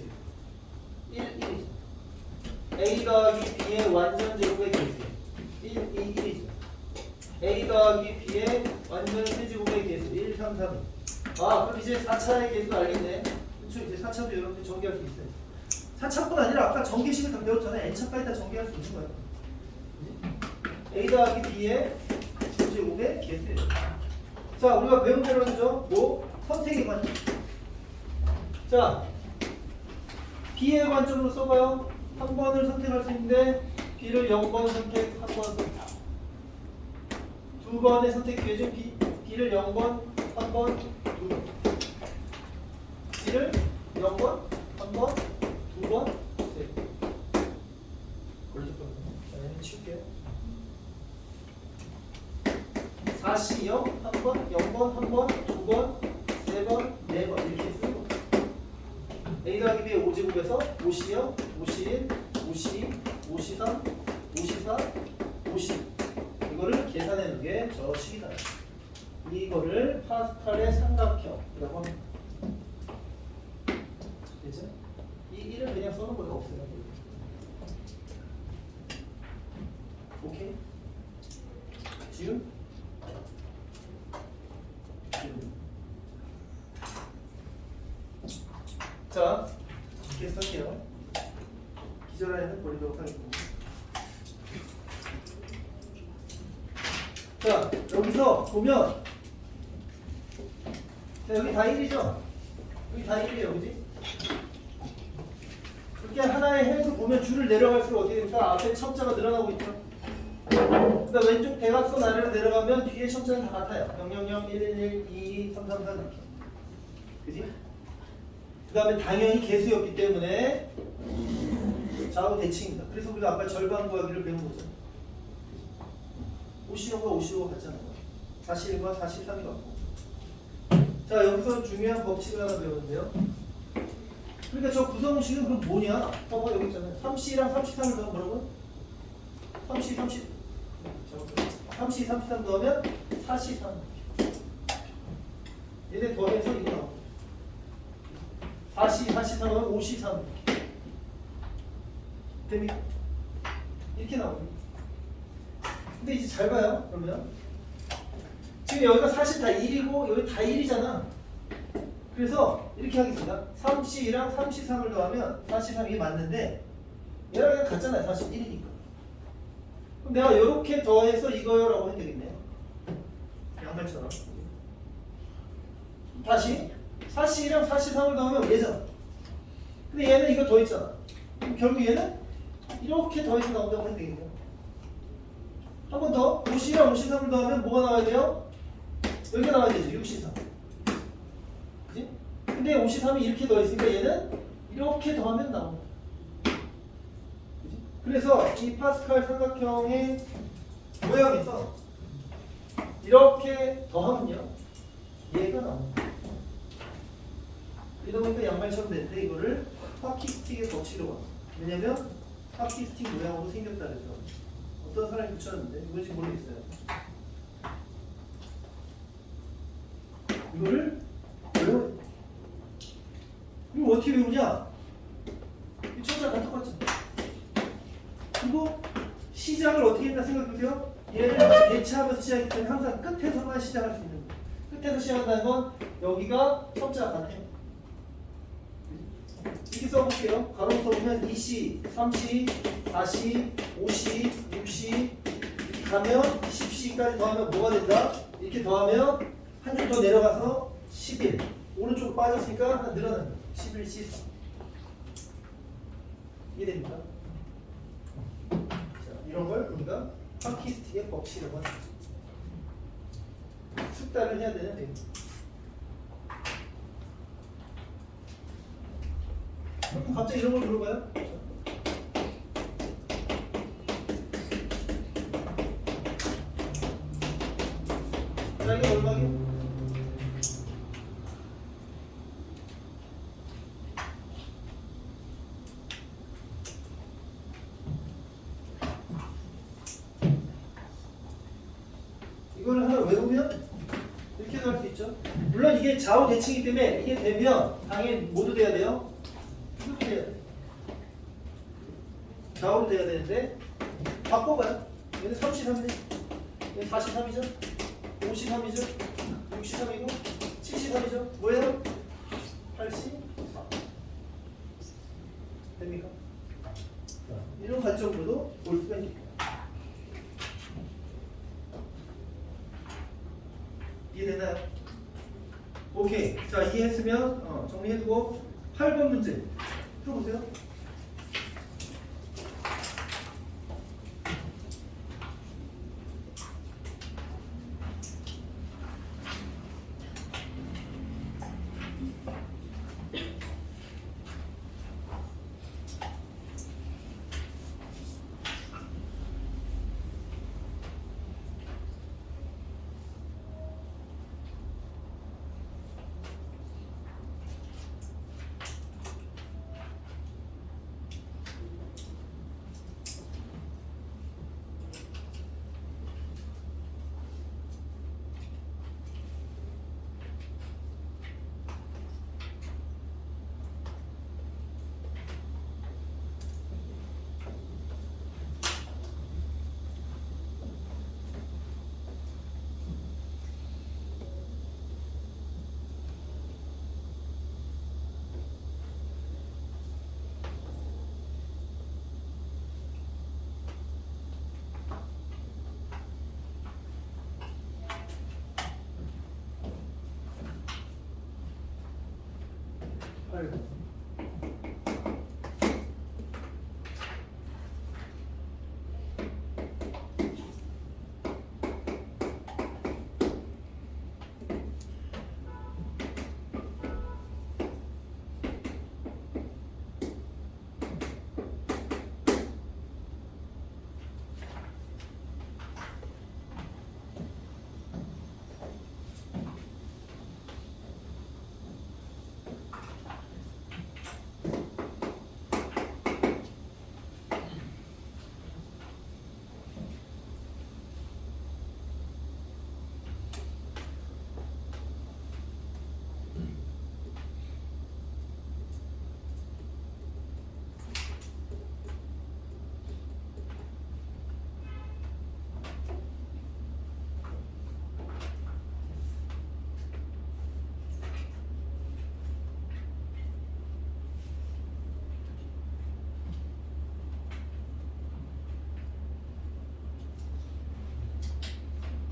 1이죠. a 더하기 b의 완전 제곱의 계수 1이죠. a 더하기 b의 완전 세제곱의 계수 1, 3, 3. 아, 그럼 이제 4차의 계수 알겠네. 그렇죠? 이제 4차도 여러분들 전개할 수 있어요. 4차뿐 아니라 아까 전개식을 다 배웠잖아요. n차까지 다 전개할 수 있는 거예요. a 더하기 b의 제곱의 계수예요. 자, 우리가 배운 대로 하죠. 뭐? 선택의 관점. 자, b의 관점으로 써봐요. 한 번을 선택할 수 있는데 b를 0번 선택, 한 번 선택. 두 번의 선택 기회죠. b를 0번, 한 번, 두 번. b를 0번, 한 번, 두 번, 세 번. 걸릴 거거든요. 자, 얘는 치울게요. 4시 0, 한 번, 0번, 한 번, 두 번, 세 번, 네 번 이렇게 쓰는 거. a 더하기 b의 5제곱에서 5시 0, 5시 1, 5시 2, 5시 3, 5시 4, 5시. 이거를 계산해놓은 게 저 식이다. 이거를 파스칼의 삼각형이라고 합니다. 됐죠? 이 1을 그냥 써놓은 거가 없어요. 오케이? 지금? 자, 이렇게 쓸게요. 기절라인을 버리도록 하겠습니다. 자, 여기서 보면 자, 여기 다 1이죠? 여기 다 1이에요, 그지? 이렇게 하나의 행을 보면 줄을 내려갈수록 어떻게 됩니까? 앞에 첨자가 늘어나고 있죠? 그러니까 왼쪽 대각선 아래로 내려가면 뒤에 첨자는 다 같아요. 000, 111, 22, 333 이렇게. 그지? 그 다음에 당연히 개수였기 때문에 좌우 대칭입니다. 그래서 우리가 아까 절반 구하기를 배운 거죠. 55가 55 같잖아요. 41과 43이 같고. 자, 여기서 중요한 법칙을 하나 배웠는데요. 그러니까 저 구성식은 그럼 뭐냐? 봐봐, 여기 있잖아요. 3C랑 33을 더하면 뭐라고? 3C, 33 더하면 43. 얘네 더해서 이거 나오고. 4C, 43하면 53. 됩니까? 이렇게 나옵니다. 근데 이제 잘 봐요. 그러면 지금 여기가 사실 다 1이고 여기 다 1이잖아. 그래서 이렇게 하겠습니다. 3C랑 33을 더하면 43 이게 맞는데 얘랑 그냥 같잖아요. 사실 1이니까. 그럼 내가 이렇게 더해서 이거요라고 해도 되겠네요. 양말처럼. 다시 4C랑 43을 더하면 얘잖아. 근데 얘는 이거 더했잖아. 그럼 결국 얘는 이렇게 더해서 나온다고 해도 되겠네요. 한 번 더 5C랑 53을 더하면 뭐가 나와야 돼요? 여기가 나와야 되죠. 6C3. 그치? 근데 53이 이렇게 더했으니까 얘는 이렇게 더하면 나옵니다. 그치? 그래서 이 파스칼 삼각형의 모양에서 이렇게 더하면요 얘가 나옵니다. 이러니까 양말처럼 됐는데 이거를 하키스틱에 덮치려고 합니다. 왜냐면 하키스틱 모양으로 생겼다 그래서 어떤 사람이 붙였는데 이건지 모르겠어요. 이거를 외워. 이걸 어떻게 외우냐? 이 천자 다 똑같죠. 그리고 시작을 어떻게 했나 생각해보세요. 얘를 대체하면서 시작했기 때문에 항상 끝에서만 시작할 수 있는 거예요. 끝에서 시작한다는 건 여기가 첨자가 같아요. 이렇게 써볼게요. 가로 써보면 2C, 3C, 4C, 5C, 6C 이렇게 가면 10C까지 더하면 뭐가 된다? 이렇게 더하면 한 줄 더 내려가서 11 오른쪽으로 빠졌으니까 하나 늘어나는 거예요. 11C4 이해됩니까? 자, 이런 걸 우리가 하키스틱의 법칙이라고 합니다. 숙달을 해야 되는데 그럼 갑자기 이런 걸 물어봐요? 자, 이게 얼마게? 이걸 하나 외우면 이렇게도 할 수 있죠. 물론 이게 좌우 대칭이기 때문에 이게 되면 당연히 모두 돼야 돼요. 이렇게 돼야 돼. 좌우로 돼야 되는데 바꿔봐요. 얘는 33이네. 얘는 43이죠. 53이죠. 63이고 73이죠. 뭐예요? 84. 됩니까? 이런 관점으로도 볼 수가 있습니다. 이해되나요? 오케이. 자, 이해했으면 정리해두고 8번 문제 풀어보세요.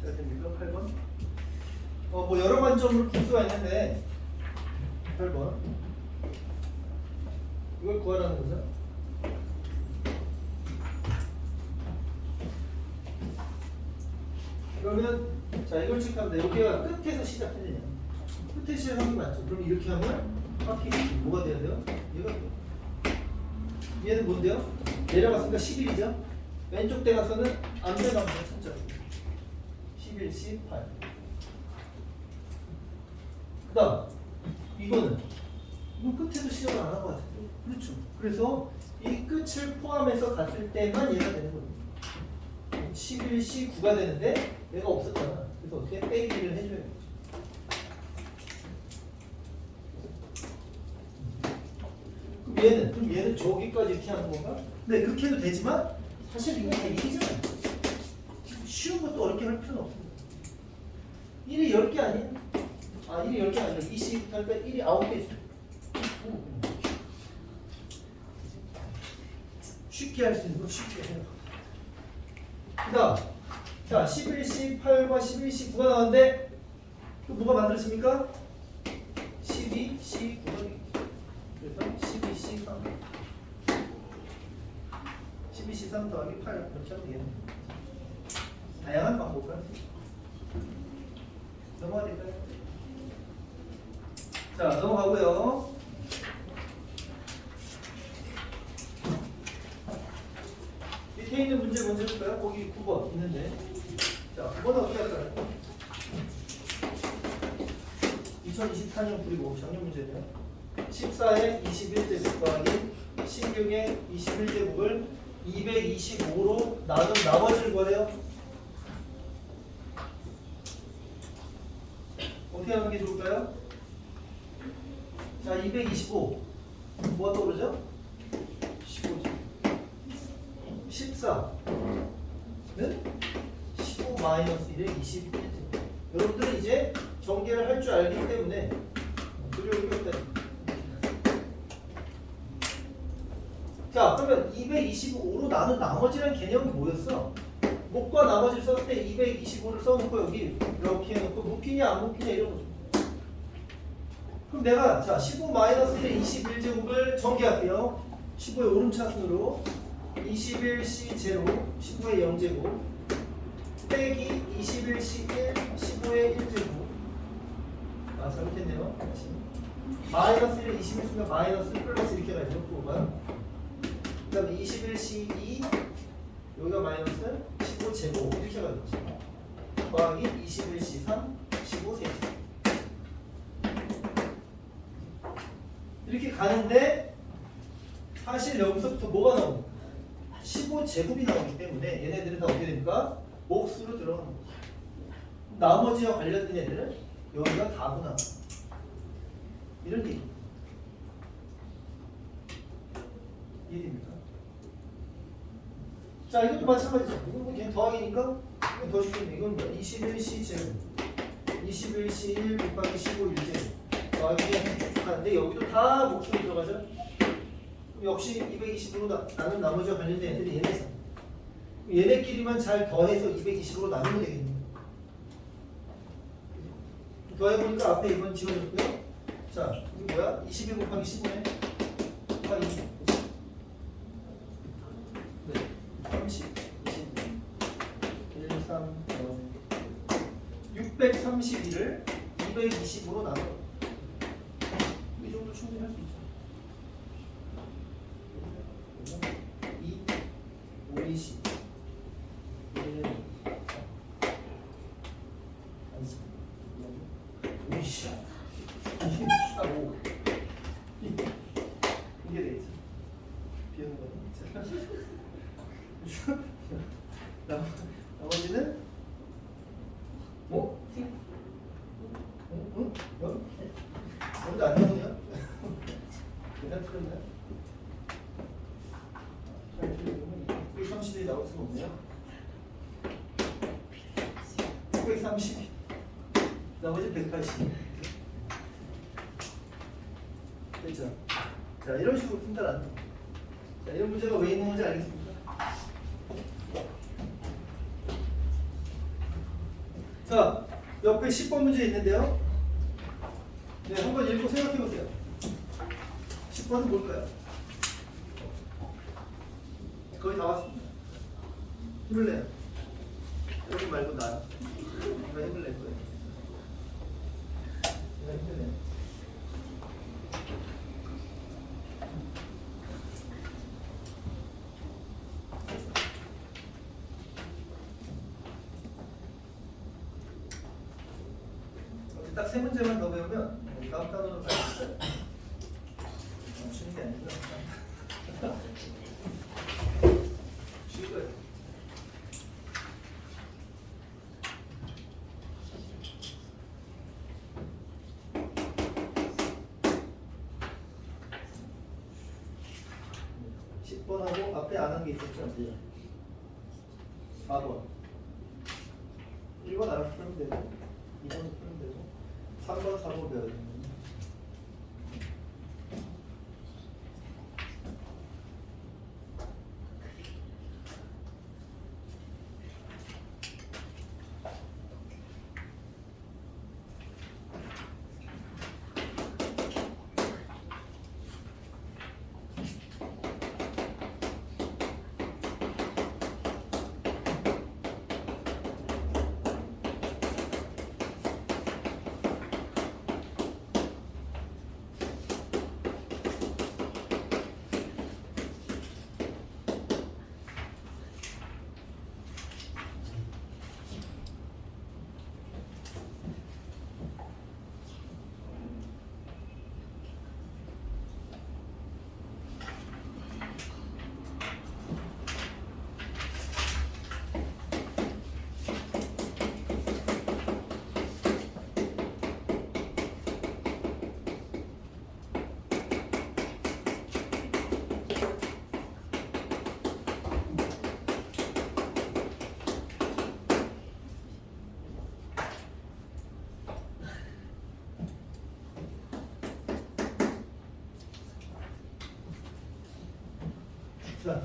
됩니까? 8번. 뭐 여러 관점으로 풀 수가 있는데 8번. 이걸 구하라는 거죠. 그러면 자 이걸 체크하면 돼. 여기가 끝에서 시작했느냐. 끝에서 시작하는 게 맞죠. 그럼 이렇게 하면 바퀴 뭐가 돼야 돼요? 얘가 얘는 뭔데요? 내려갔으니까 11이죠. 왼쪽 대 가서는 안 내려가면 천자. 11, 18. 그 다음 이거는 이거 끝에도 시작을 안 한 것 같아요. 그렇죠. 그래서 이 끝을 포함해서 갔을 때만 얘가 되는 거예요. 11C9가 되는데 얘가 없었잖아. 그래서 어떻게 빼기를 해줘야 되죠. 그럼 얘는 저기까지 이렇게 하는 건가? 네, 그렇게 해도 되지만 사실 이거 다 1이잖아요. 쉬운 것도 어렵게 할 필요는 없습니다. 1이 10개 아니에요? 1이 10개 아니라 20부터 할 때 1이 9개죠. 쉽게 할 수 있는 거 쉽게 해요. 그 다음, 자, 11C8과 11C9가 나왔는데 또 뭐가 만들었습니까? 12C9가 그래서 12C3 12C3 더하기 8 이렇게 하면 되겠네요. 다양한 방법을 할 수 있어요. 넘어가 될까요? 자, 넘어가고요. 밑에 있는 문제 먼저 해볼까요? 거기 9번 있는데. 자, 9번은 어떻게 할까요? 2024년 그리고 작년 문제네요. 14의 21제곱 더하기 16의 21제곱을 225로 나눈 나머지를 구하래요. 어떻게 하는 게 좋을까요? 자, 225 뭐가 떠오르죠? 15죠. 14는 15 마이너스 1의 21죠. 여러분들은 이제 전개를 할 줄 알기 때문에 그리고 이렇게 자, 그러면 225로 나눈 나머지라는 개념이 뭐였어? 목과 나머지를 썼을 때 225를 써놓고 여기 이렇게 해놓고 묶이냐 안 묶이냐 이런 거죠. 그럼 내가 자 15 마이너스 1의 21제곱을 전개할게요. 15의 오름차순으로 21C 제로 15의 0제곱 빼기 21C 1 15의 1제곱 잘못했네요. 마이너스 1의 21쓰면 마이너스 플러스 이렇게 가야죠. 그 다음에 21C 2 여기가 마이너스 15제곱 이렇게 가겠죠. 더하기 21C 3 15세제곱 이렇게 가는데 사실 여기서부터 뭐가 나오고 15제곱이 나오기 때문에 얘네들은 다 어떻게 됩니까? 몫으로 들어가는 거죠. 나머지와 관련된 애들은 여기가 다구나 이런 얘기 이해됩니까? 자, 이것도 마찬가지죠. 이건 뭐 그냥 더하기니까 이건 더 쉽겠네. 이건 뭐야? 21C 제곱 21C 1 곱하기 15 1제곱 더하기 쭉 하는데 여기도 다 몫으로 들어가죠. 그럼 역시 220으로 나눈 나머지와 관련된 애들이 얘네잖아. 얘네끼리만 잘 더해서 220으로 나누면 되겠네요. 더해보니까 앞에 이번 지워졌고요. 자, 이게 뭐야? 21 곱하기 15네. 곱하기 30, 1, 3, 631을 220으로 나눠. 이 정도 충분히 할 수 있죠. 2, 5, 20, 1, 3, 20, 24, 5. 이게 되겠죠. 비우는 거는. 나머지는 뭐? 응? 먼저 안 나오냐? 계산 틀렸나요? 잘 틀리면 630이 나올 수가 없네요. 630 나머지 180 됐죠? 자, 이런 식으로 푼다라는 거. 자, 이런 문제가 왜 있는 건지 알겠습니까? 자, 옆에 10번 문제 있는데요. 네, 한번 읽고 생각해 보세요. 10번은 뭘까요? 거의 다 왔습니다. 힘을 내요. 여기 말고 나. 내가 힘을 낼 거예요. 내가 힘을 내요. 딱 세 문제만 더 배우면 다음 단어로 가겠어요. 10번하고 앞에 안 한 게 있었죠? 4번 1번 알아서 풀면 되고 2번 풀면 되고 3번 4번 배워야 됩니다. 자,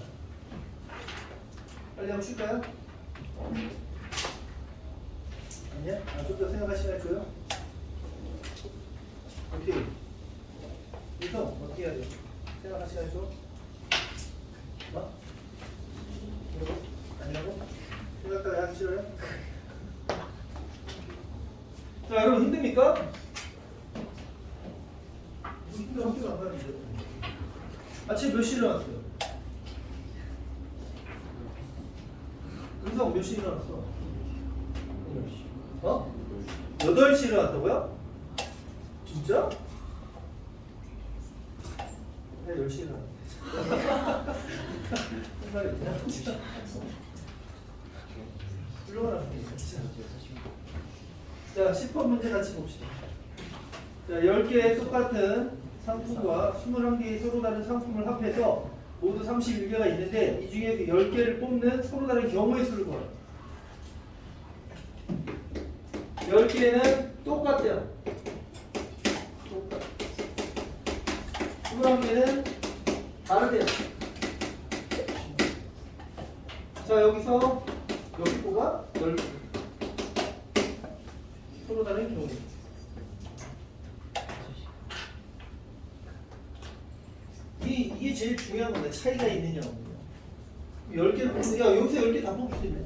빨리 한번 쉴까요? 아니야? 좀 더 생각할 시간 줘요? 어떻게? 이성 어떻게 해야 돼? 생각할 시간 줘? 뭐? 이러고? 아니라고? 생각하다 하기 싫어요? 자, 여러분 힘듭니까? 힘들어 학교가 안 가는데. 아침 몇 시에 일어났어요? 은성 몇 시에 일어났어? 8시. 어? 8시에 일어났다고요? 진짜? 네, 10시에 일어났네. 생각이 있냐? 훌륭한 학생이네, 진짜. 자, 10번 문제 같이 봅시다. 자, 10개의 똑같은 상품과 21개의 서로 다른 상품을 합해서 모두 31개가 있는데 이 중에 그 10개를 뽑는 서로 다른 경우의 수를 구하라. 10개는 똑같대요. 똑같아. 21개는 다르대요. 자, 여기서 여기 뭐가? 10개. 서로 다른 경우. 이게 제일 중요한 건데 차이가 있느냐 없느냐. 10개를 뽑는, 야 여기서 10개 다 뽑을 수 있네.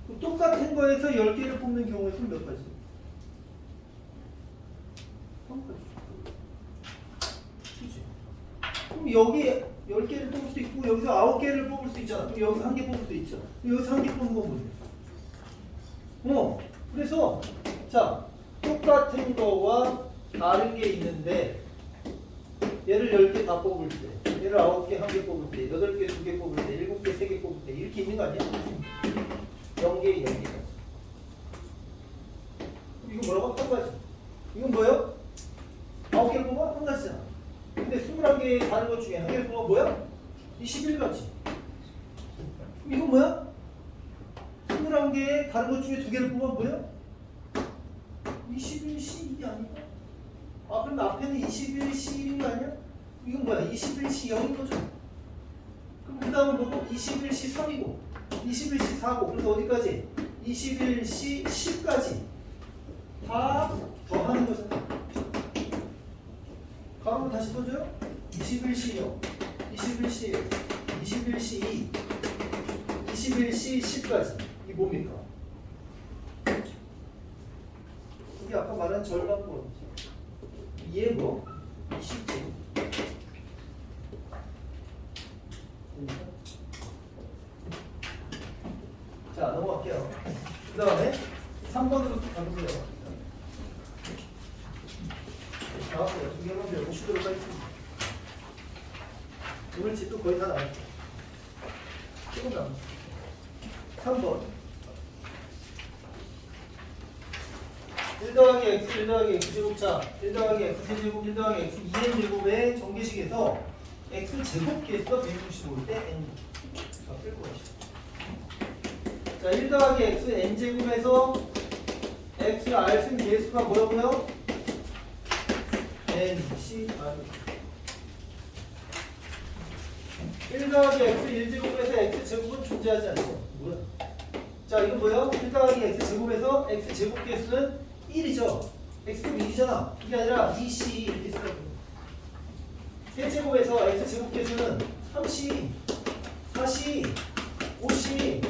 그럼 똑같은 거에서 10개를 뽑는 경우의 수는 몇 가지? 한 가지. 그치? 그럼 여기 10개를 뽑을 수 있고 여기서 9개를 뽑을 수 있잖아. 그럼 여기서 1개 뽑을 수 있죠. 여기서 1개 뽑는 건 뭐지? 그래서 자, 똑같은 거와 다른 게 있는데 얘를 10개 다 뽑을 때, 얘를 9개, 1개 뽑을 때, 8개, 2개 뽑을 때, 7개, 3개 뽑을 때 이렇게 있는 거 아니야? 0개, 0개. 이거 뭐라고? 한 가지. 이건 뭐예요? 9개를 뽑아? 한 가지잖아. 근데 21개의 다른 것 중에 한 개를 뽑아 뭐야? 21가지. 그럼 이건 뭐야? 21개의 다른 것 중에 2개를 뽑아 뭐야? 21C2 아닌가? 아, 그럼 앞에는 21C1인 거 아니야? 이건 뭐야? 21C 0인 거죠? 그럼 그 다음은 뭐고? 21C 3이고 21C 4고 그래서 어디까지? 21C 10까지 다 더하는 거잖아. 가로로 다시 써줘요? 21C 0, 21C 1, 21C 2, 21C 10까지 이게 뭡니까? 이게 아까 말한 절반권. 이게 뭐? 20지. 자, 넘어갈게요. 그 다음에 3번으로 가보세요. 나왔어요. 2개만 배우고 쉬도록 하겠습니다. 오늘 집도 거의 다 나왔죠. 조금 남았어요. 3번. 1 더하기 x, 1 더하기 x 제곱차, 1 더하기 x 제곱, 1 더하기 x 2n 제곱의 전개식에서 x 제곱 개수가 165일 때 n. 자, 쓸 거야. 자, 1 더하기 x n 제곱에서 x r 쓴 개수가 뭐라고요? n c r. 1 더하기 x 1제곱에서 x 제곱은 존재하지 않죠. 뭐야? 자, 이거 뭐야? 1 더하기 x 제곱에서 x 제곱 개수는 1이죠. x제곱 1이잖아. 그게 아니라 2c 이렇게 쓰라고. 세제곱에서 x제곱 개수는 3c, 4c, 5c,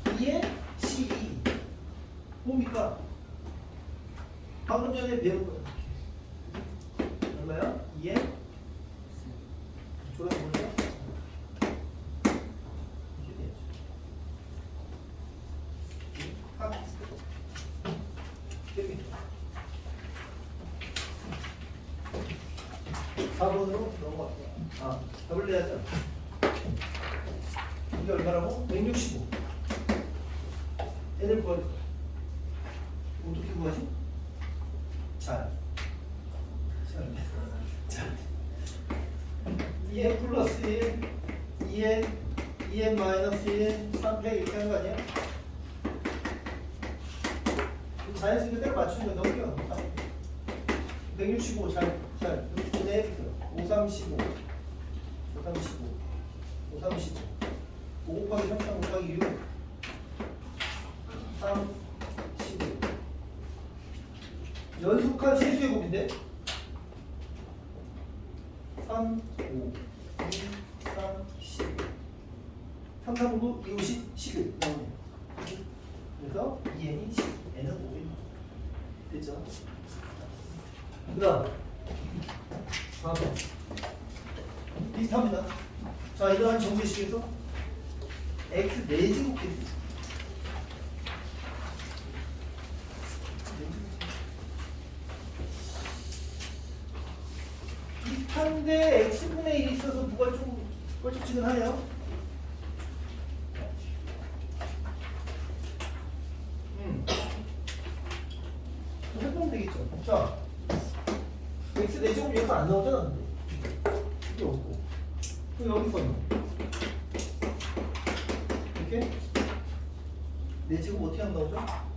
2에 c2. 뭡니까? 방금 전에 배운 거야. 얼마야? 2에? 졸아서 볼까? 이렇게 돼야지. 4번으로 넘어갈게요. 아, 답을 내야죠. 이게 얼마라고? 165. n을 구할 거야. 어떻게 구하지? 잘. 2n 플러스 1, 2n 마이너스 1, 300 이렇게 하는 거 아니야? 자연수 그대로 맞추는 거 넘겨. 165 잘. 네, 535, 5 곱하기 3, 3 곱하기 6, 3, 15. 연속한 세수의 곱인데? 3, 5, 2, 3, 10. 3, 3, 5, 2, 50, 11 나오네. 그래서 2n이 10, n은 5인. 됐죠? 그 다음 4번 비슷합니다. 자, 이러한 정제식에서 x 4제곱 개수 비슷한데 x분의 1이 있어서 누가 좀 껄쩍지근하네요. 해보면 되겠죠. 자, x 4제곱 여기서 안 나오잖아. 이게 없고. 그럼 여기서는 이렇게 4제곱 어떻게 하면 나오죠?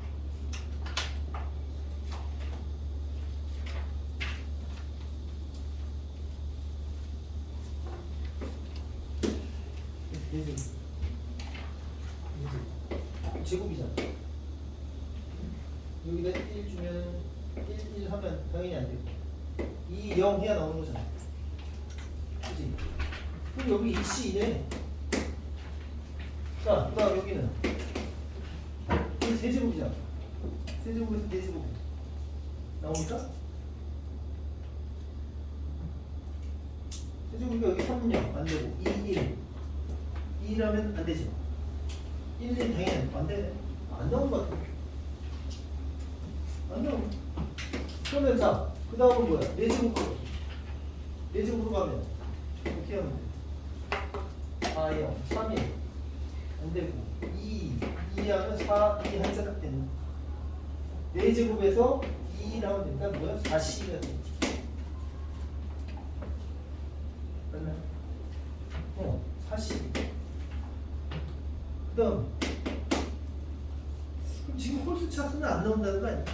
제곱이잖아. 여기다 1 주면 1 하면 당연히 안 되고 2, 0 해야 나오는 거잖아. 그치? 그럼 여기 2C네. 자, 그 다음 여기는 여기 세제곱이잖아. 세제곱에서 4제곱 나오니까 세제곱이니까 여기 3, 0 안 되고 2, 1 2라면 안 되지. 1, 1 당연히 안 돼. 안 나오는 것 같아. 안 나오네. 그러면 자, 그 다음은 뭐야? 4제곱으로 4제곱으로 가면 어떻게 하면 돼? 4, 0, 3, 1 안 되고 2 하면 4, 2 한자 딱 되는 4제곱에서 2 나오면 되니까 뭐야? 4C가 돼. 맞나요? 4C. 그 다음 그럼 지금 홀수 차수는 안 나온다는 거 아니야?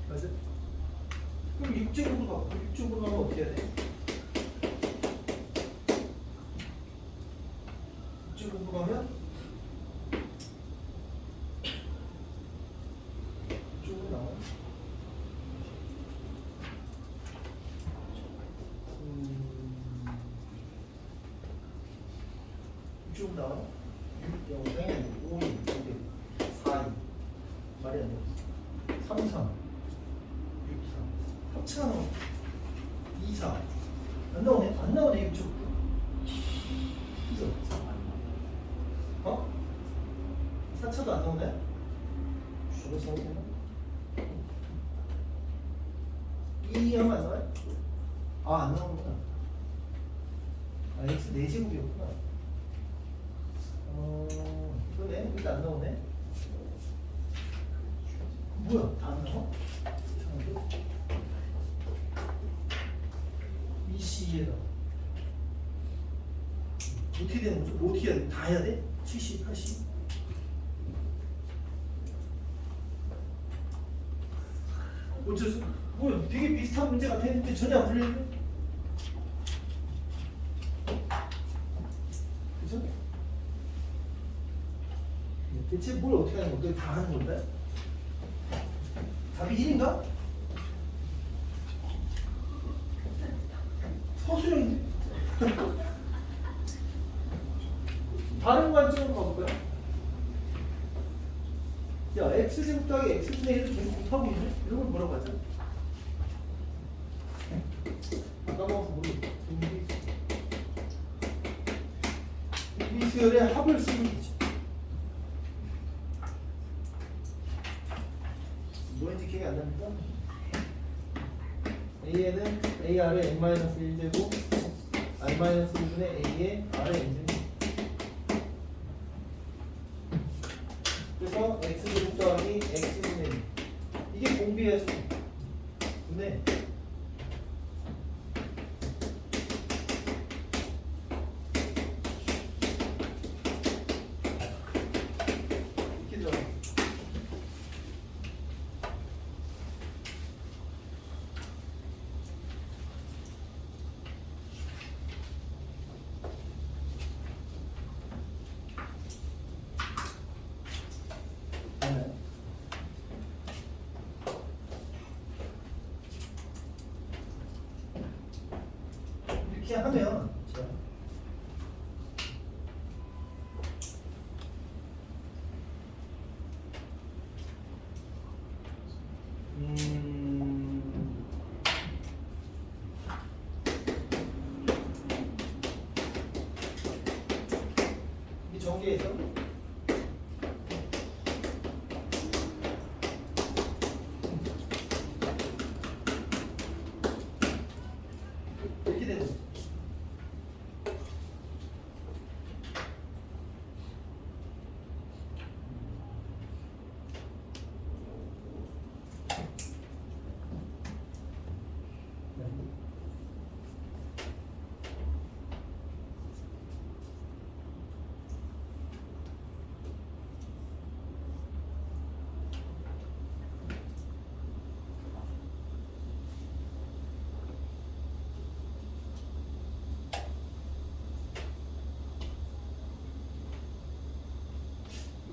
맞아? 그럼 6제곱으로 가. 6제곱으로 가면 어떻게 해야 돼? 6제곱으로 가면 6제곱으로 나와. 6제곱 나와? 6, 0, 당연히 5, 2, 4, 2 말이 안 돼. 3, 3 합치가 나와. 2, 4 안 나오네? 안 나오네. 6쪽 그죠? 어? 4차도 안 나오네? 저거 나오나? 2 하면 안 나와요? 아, 안 나오는구나. 아, x 4제곱이었구나. 그러네. 일단 안 나오네. 뭐야? 다 안 나와? 이상한데? 2C에다 어떻게 되는 거죠? 뭐 어떻게 해야 돼? 다 해야 돼? 70, 80? 어쩌죠? 뭐 되게 비슷한 문제 같았는데 전혀 안 풀리는데? 그죠? 대체 뭘 어떻게 하는 건데? 다 하는 건데? 답이 1인가? 서술형인데? 다른 관점으로 가볼까요? 야, x제곱 더하기 x분의 1을 계속 곱하고 있네? 이런 걸 뭐라고 하죠? 까먹어서 모르겠어. 분비수열의 합을 쓰면 되지. 뭐인지 기억이 안 납니까? a에는 ar의 n-1제곱 r-1분의 a의 r의 n제곱. 그래서 x제곱 더하기 x분의 1. 이게 공비의 수. 근데 이렇게 들어가. 이렇게 하면 자, 이 전개에서 이렇게 되는 거죠.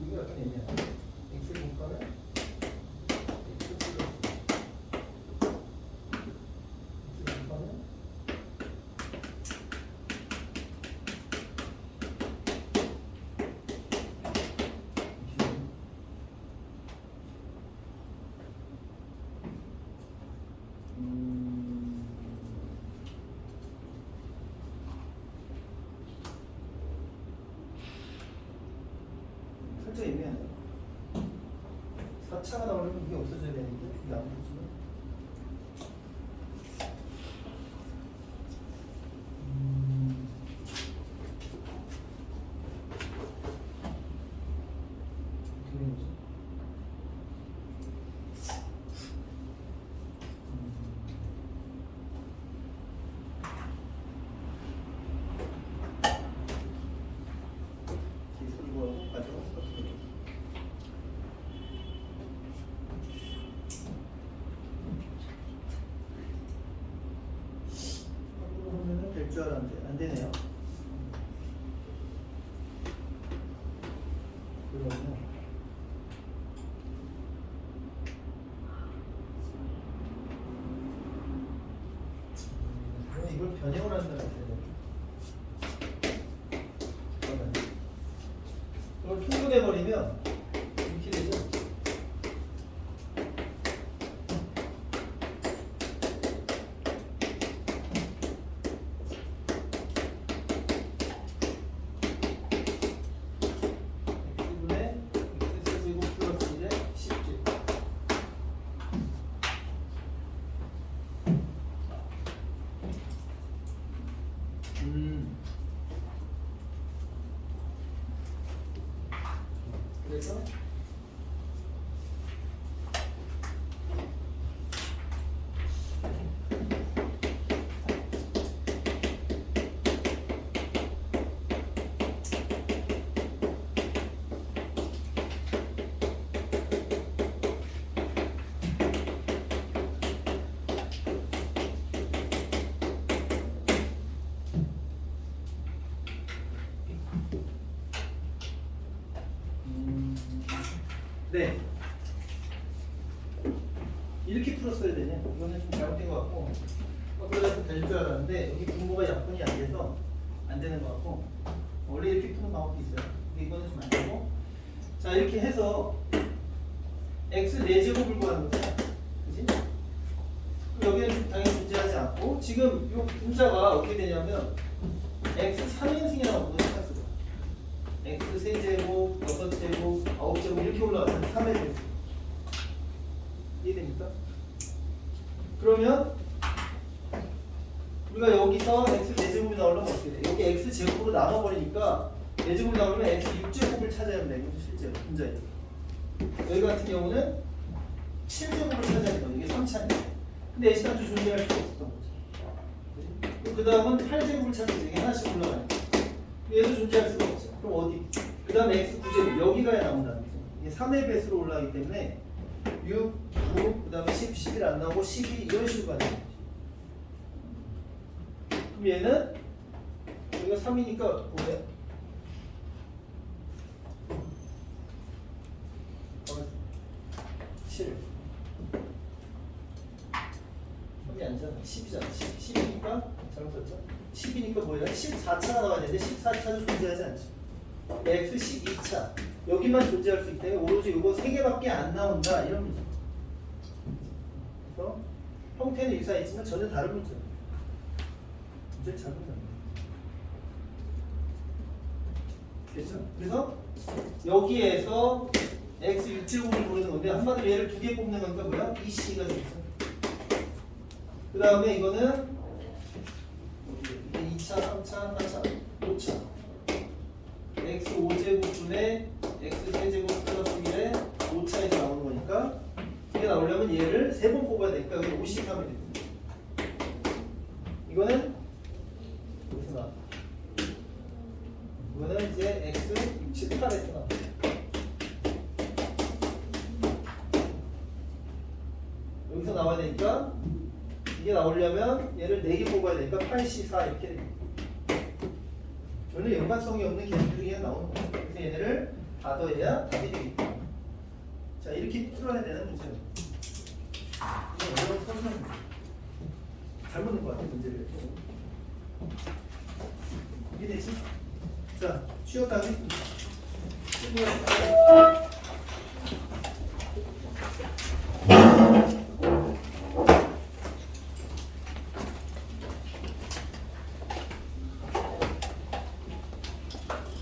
이게 약간 애매하다. x 공간은 x 플러스 x 공간은 살짝 애매하네. 4차가 나오려면 이게 없어져야 되는데 이게 안 없어지면 어떻게 되는 거지? 기술과 가져가 어떻게 돼? 하면은 될 줄 알았는데 안 되네요. 그러면 그럼 이걸 변형을 한다는 거예요. 이걸 통분해 버리면 이렇게 되죠. x분의 x제곱 플러스 1의 10제곱. 그래서 네. 이렇게 풀었어야 되냐? 이거는 좀 잘못된 것 같고 그래서 될 줄 알았는데 여기 분모가 약분이 안 돼서 안 되는 것 같고 원래 이렇게 푸는 방법도 있어요. 근데 이거는 좀 안 되고 자 이렇게 해서 x 4제곱을 구하는 거죠. 그지? 여기는 당연히 존재하지 않고 지금 이 분자가 어떻게 되냐면 x 3인승이 나오거든요. 차수가 x 3제곱, 6제곱, 9제곱 이렇게 올라가요. 3의 제곱 이해됩니까? 그러면 우리가 여기서 x 4제곱이 나오려면 어떻게 돼? 여기 x 제곱으로 나눠버리니까 4제곱이 나오려면 x 6제곱을 찾아야 된다. 이거죠 실제로 분자에. 여기 같은 경우는 7제곱을 찾아야 된다. 이게 3차니까. 근데 H단수 존재할 수가 없었던 거죠. 그 다음은 8제곱을 찾아서 이게 하나씩 올라가니까. 얘도 존재할 수가 없죠. 그럼 어디? 그 다음에 x 9제곱 여기 가야 나온다는 거죠. 이게 3의 배수로 올라가기 때문에 6, 9, 그 다음에 10, 11 안 나오고 12 이런 식으로 가는 거죠. 그럼 얘는 여기가 3이니까 뭐예요? 7 3이 아니잖아. 10이잖아. 10이니까 잘못 썼죠? 10이니까 뭐예요? 14차가 나와야 되는데 14차도 존재하지 않죠. x 12차 여기만 존재할 수 있기 때문에 오로지 이거 3개밖에 안 나온다 이런 문제. 그래서 형태는 유사했지만 전혀 다른 문제예요. 문제를 잘 본다. 됐죠? 그래서 여기에서 x 6제곱을 고르는 건데 한마디로 얘를 2개 뽑는 거니까 뭐야? 2c가 되겠죠. 그 다음에 이거는 2차, 3차, 4차, 5차 x 5제곱분의 x 3제곱 플러스 1에 5차에서 나오는 거니까 이게 나오려면 얘를 3번 뽑아야 되니까 여기 50 하면 됩니다. 이거는 여기서 나와. 이거는 이제 x 7, 8에서 나와. 여기서 나와야 되니까 이게 나오려면 얘를 4개 뽑아야 되니까 84 이렇게 됩니다. 전혀 연관성이 없는 개수들이 나오는 거예요. 그래서 얘네를 다 더해야 답이 되겠다. 자 이렇게 풀어야 되는 문제예요. 이거 어려운 선수는 잘 보는 것 같아요. 문제를. 이해되지? 자 쉬었다 하겠습니다.